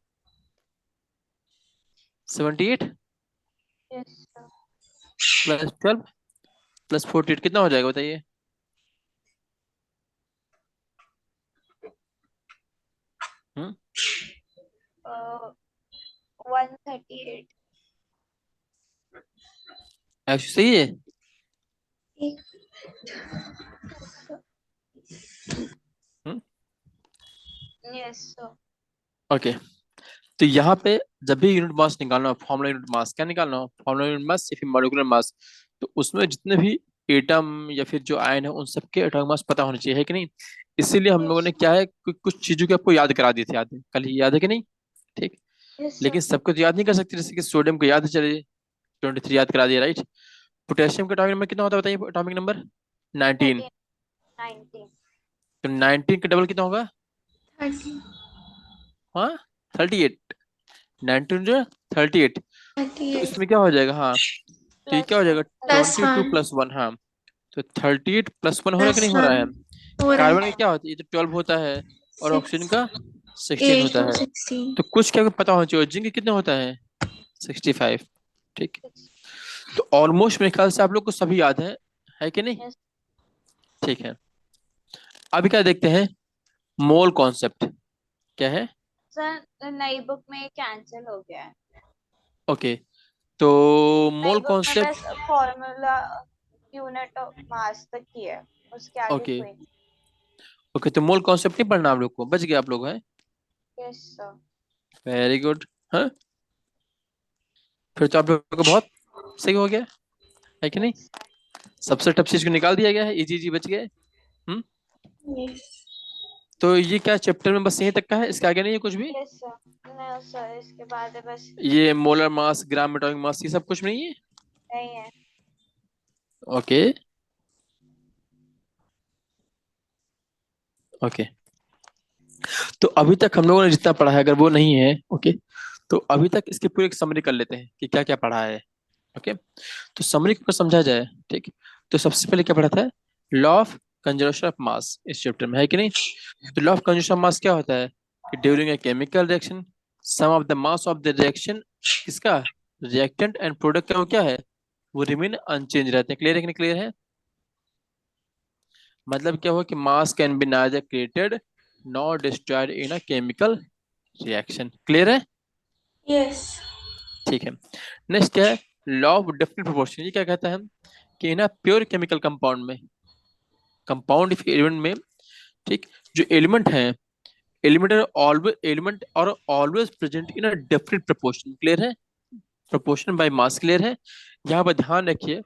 78 yes sir. प्लस 12 प्लस 48 कितना हो जाएगा बताइए? हम्म 138 एक्चुअली सही है। हम्म yes sir. ओके। तो यहाँ पे जब भी यूनिट मास निकालना हो, फॉर्मूला यूनिट मास क्या निकालना हो, फॉर्मूला यूनिट मास या फिर मॉलिक्यूलर मास, तो उसमें जितने भी एटम या फिर जो आयन है उन सबके एटॉमिक मास पता होना चाहिए, है कि नहीं? इसीलिए हम लोगों Yes ने sir. क्या है कुछ चीजों की आपको याद करा दी थी, कल ही याद है कि नहीं? ठीक। Yes लेकिन sir. सबको तो याद नहीं कर सकते, जैसे कि सोडियम को याद चले 23 याद करा दिया राइट। पोटेशियम का एटॉमिक नंबर कितना होता है बताइए? Atomic number 19। 13 19 तो 19 का डबल कितना होगा? 30 हाँ 38। 19 जो 38। तो 38 इसमें क्या हो जाएगा? हाँ तो ये क्या plus हो जाएगा? 1 22 +1 प्लस वन। हाँ तो 38 प्लस वन हो रहा है कि नहीं हो रहा +1 है? हो रहा कार्बन का है क्या होता है? ये तो 12 होता है और 6 ऑक्सीजन का 16 8 होता और है। 16 तो कुछ क्या पता होना चाहिए, जिंक कितने होता है? 65। ठीक। 6 तो ऑलमोस्ट मेरे ख्याल से आप लोग को सभी याद है कि नहीं? yes ठीक है। अभी क्या देखते हैं? मोल कॉन्सेप्ट क्या है? सर नई बुक में कैंसिल हो गया है ओके। तो नई मोल बुक में बस concept formula unit of mass तक ही है उसके आगे ओके। कोई नहीं ओके तो मोल कॉन्सेप्ट नहीं पढ़ना आप लोग को, बच गया आप लोग हैं। Yes sir very good. हाँ फिर तो आप लोग को बहुत सही हो गया, है कि नहीं? यस सबसे टफ चीज को निकाल दिया गया है, इजी इजी बच गए। हम्म yes तो ये क्या चैप्टर में बस यहीं तक का है, इसके आगे नहीं है कुछ भी? यस सर नहीं सर इसके बाद है बस ये molar mass, gram atomic mass, ये सब कुछ नहीं है? नहीं है ओके ओके। तो अभी तक हम लोगों ने जितना पढ़ा है, अगर वो नहीं है ओके, तो अभी तक इसकी पूरी एक समरी कर लेते हैं कि क्या क्या पढ़ा है। ओके तो समरी को समझा जाए। ठीक। तो सबसे पहले क्या पढ़ा था? Law of conservation of mass इस चैप्टर में, है कि नहीं? तो law of conservation of mass क्या होता है कि during a chemical reaction sum of the mass of the reaction, किसका? रिएक्टेंट एंड प्रोडक्ट का वो क्या है? वो रिमेन अनचेंज रहते हैं। क्लियर है कि नहीं क्लियर है? मतलब क्या हुआ कि mass can be neither created nor destroyed in a chemical reaction. Clear है? yes ठीक है। नेक्स्ट क्या है? Law of definite proportion. ये क्या कहता है कि in a pure chemical compound में, कंपाउंड एलिमेंट में, ठीक, जो एलिमेंट है, एलिमेंट और always present in a definite proportion. Clear है? Proportion by mass. क्लियर है? यहाँ पर ध्यान रखिए,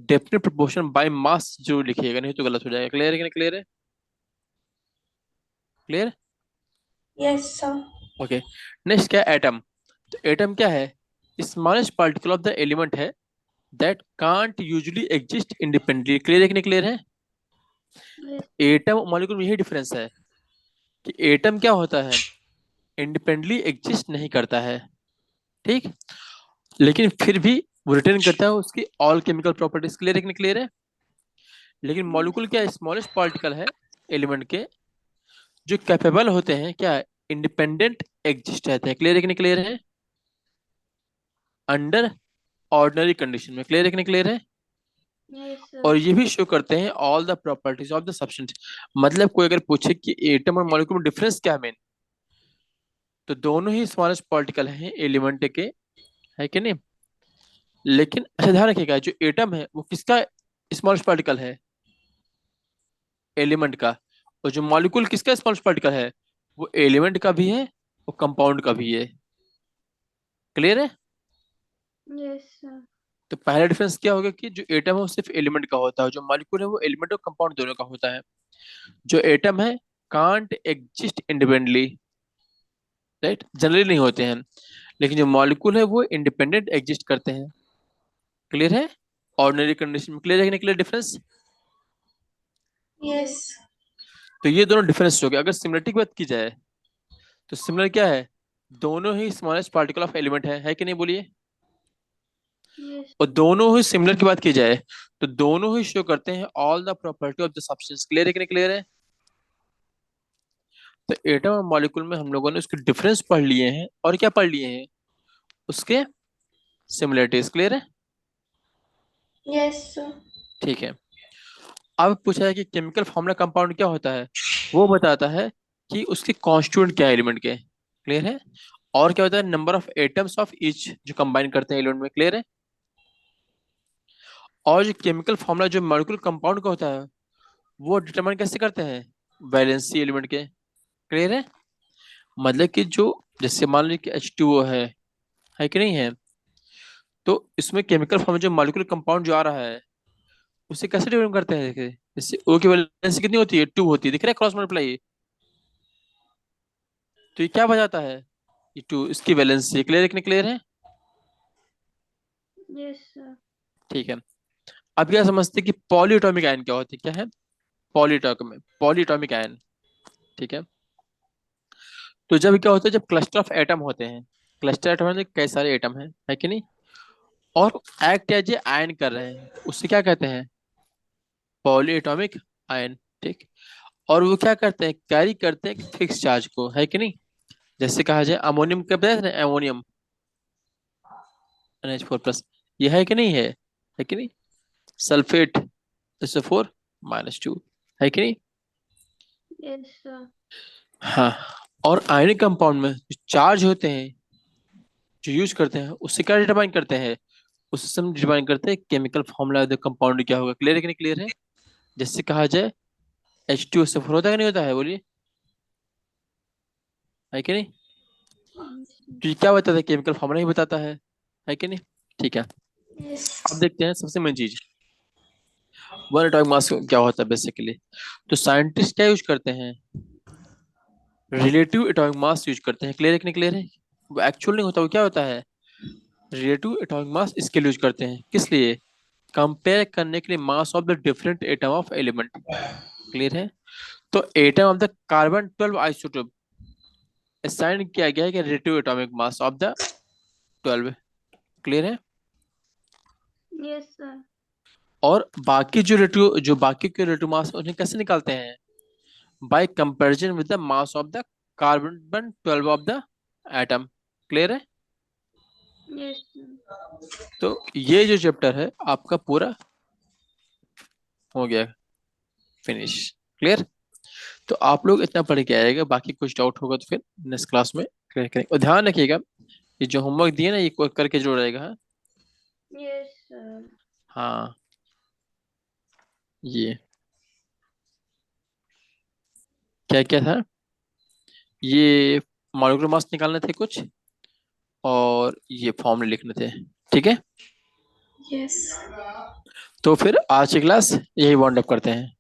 डेफिनेट प्रोपोर्शन बाय मास जो लिखिएगा, नहीं तो गलत हो जाएगा। क्लियर है कि नहीं क्लियर है? Clear? yes sir okay. Next क्या है? एटम। तो एटम क्या है? Smallest particle of the element है that can't usually exist independently. Clear है कि नहीं क्लियर है? यस एटम मॉलिक्यूल में यही डिफरेंस है कि एटम क्या होता है? इंडिपेंडेंटली एग्जिस्ट नहीं करता है। ठीक। लेकिन फिर भी वो रिटेन करता है उसकी ऑल केमिकल प्रॉपर्टीज। क्लियर है कि नहीं क्लियर है? लेकिन मॉलिक्यूल क्या स्मॉलेस्ट पार्टिकल है एलिमेंट के, जो कैपेबल होते हैं क्या? इंडिपेंडेंट एग्जिस्ट रहते हैं। क्लियर है कि नहीं क्लियर है? अंडर ऑर्डिनरी कंडीशन में। क्लियर है कि नहीं क्लियर है? यस और सर ये भी शो करते हैं all the properties of the substance. मतलब कोई अगर पूछे कि एटम और मॉलिक्यूल में डिफरेंस क्या है मेन, तो दोनों ही स्मॉलेस्ट पार्टिकल हैं एलिमेंट के, है कि नहीं? लेकिन अच्छा ध्यान रखिएगा, जो एटम है वो किसका स्मॉलेस्ट पार्टिकल है? एलिमेंट का। और जो मॉलिक्यूल किसका स्मॉलेस्ट पार्टिकल है? वो एलिमेंट का भी है और कंपाउंड का भी है। क्लियर है? Yes, sir. तो पहला डिफरेंस क्या होगा कि जो एटम है वो सिर्फ एलिमेंट का होता है, जो मॉलिक्यूल है वो एलिमेंट और कंपाउंड दोनों का होता है। जो एटम है can't exist independently, right, generally नहीं होते हैं। लेकिन जो मॉलिक्यूल है वो इंडिपेंडेंट एग्जिस्ट करते हैं। क्लियर है? ऑर्डिनरी कंडीशन में क्लियर है कि नहीं? Clear difference? Yes. तो ये दोनों डिफरेंस हो गए। अगर सिमिलरिटी की बात की जाए तो सिमिलर क्या है? दोनों ही स्मॉलेस्ट पार्टिकल ऑफ एलिमेंट है कि नहीं? बोलिए। Yes. और दोनों ही सिमिलर की बात की जाए तो दोनों ही शो करते हैं all the property of the substance. Clear है कि नहीं? क्लियर है? तो एटम और मॉलिक्यूल में हम लोगों ने उसके डिफरेंस पढ़ लिए हैं और क्या पढ़ लिए हैं? उसके सिमिलरिटीज। क्लियर है? Yes, sir. ठीक है। अब पूछा है कि केमिकल फॉर्मूला कंपाउंड क्या होता है, वो बताता है कि उसके कॉन्स्टिट्यूएंट क्या है एलिमेंट के। क्लियर है? और क्या होता है? Number of atoms of each जो कंबाइन करते हैं एलिमेंट में। क्लियर है? और जो केमिकल फॉर्मूला जो मॉलिक्यूल कंपाउंड का होता है वो डिटरमाइन कैसे करते हैं? वैलेंसी एलिमेंट के। क्लियर है? मतलब कि जो, जैसे मान लीजिए कि H2O है कि नहीं है, तो इसमें केमिकल फॉर्म जो मॉलिक्यूलर कंपाउंड जो आ रहा है उसे कैसे डिफाइन करते हैं? देखिए, जैसे O की वैलेंसी कितनी होती है? 2 होती है। दिख रहा है क्रॉस मल्टीप्लाई? तो ये क्या बजाता है? ये 2 इसकी वैलेंसी। क्लियर है कि नहीं? क्लियर है? Yes, sir. ठीक है। अब क्या समझते हैं कि पॉलीएटॉमिक आयन क्या होती है? क्या है पॉलीएटॉमिक? Polyatomic ion. ठीक है। तो जब क्या होता है, जब क्लस्टर ऑफ एटम होते हैं, क्लस्टर एटम में कई सारे एटम है कि नहीं, और एक्ट एज ए आयन कर रहे हैं, उससे क्या कहते हैं? Polyatomic ion. ठीक। और वो क्या करते हैं? कैरी करते हैं फिक्स चार्ज को, है कि नहीं? जैसे कहा जाए अमोनियम का बताया था ना, अमोनियम NH4+, ये है कि नहीं है कि नहीं? सल्फेट SO4-2, है कि नहीं? Yes, sir. हाँ। और आयनिक कंपाउंड में जो चार्ज होते हैं जो यूज करते हैं उससे क्या डिटरमाइन करते हैं? उससे हम डिटरमाइन करते हैं केमिकल फॉर्मूला कंपाउंड क्या होगा। क्लियर है कि नहीं? क्लियर है? जैसे कहा जाए H2SO4 होता है कि नहीं होता है? बोलिए, है कि नहीं? Yes, sir. तो ये क्या बताता है? केमिकल फॉर्मूला ही बताता है कि नहीं? ठीक है। Yes. अब देखते हैं सबसे मेन चीज, वन एटॉमिक मास क्या होता है बेसिकली। तो साइंटिस्ट क्या यूज करते हैं? रिलेटिव एटॉमिक मास यूज करते हैं। क्लियर है कि नहीं? क्लियर है? वो एक्चुअल नहीं होता, वो क्या होता है? रिलेटिव एटॉमिक मास इसके लिए यूज करते हैं। किस लिए? कंपेयर करने के लिए मास of the different atom of element. Clear है? तो atom of the carbon 12 isotope assign किया गया है कि relative atomic mass of the 12। Clear है? Yes, sir. और बाकी जो रिलेटिव, जो बाकी के रिलेटिव मास उन्हें कैसे निकालते हैं? Bye comparison with the mass of the carbon 12 of the atom. Clear है? Yes, sir. तो ये जो चैप्टर है आपका पूरा हो गया, फिनिश। क्लियर? तो आप लोग इतना पढ़ के आएगा, बाकी कुछ डाउट होगा तो फिर नेक्स्ट क्लास में क्लियर करेंगे। और ध्यान रखिएगा ये जो होमवर्क दिए ना, ये करके जरूर रहेगा। हाँ। Yes, sir. हाँ, ये क्या क्या था? ये मॉलिक्यूलर मास निकालने थे कुछ, और ये फॉर्मूले लिखने थे। ठीक है। Yes. तो फिर आज की क्लास यही वाइंड अप करते हैं।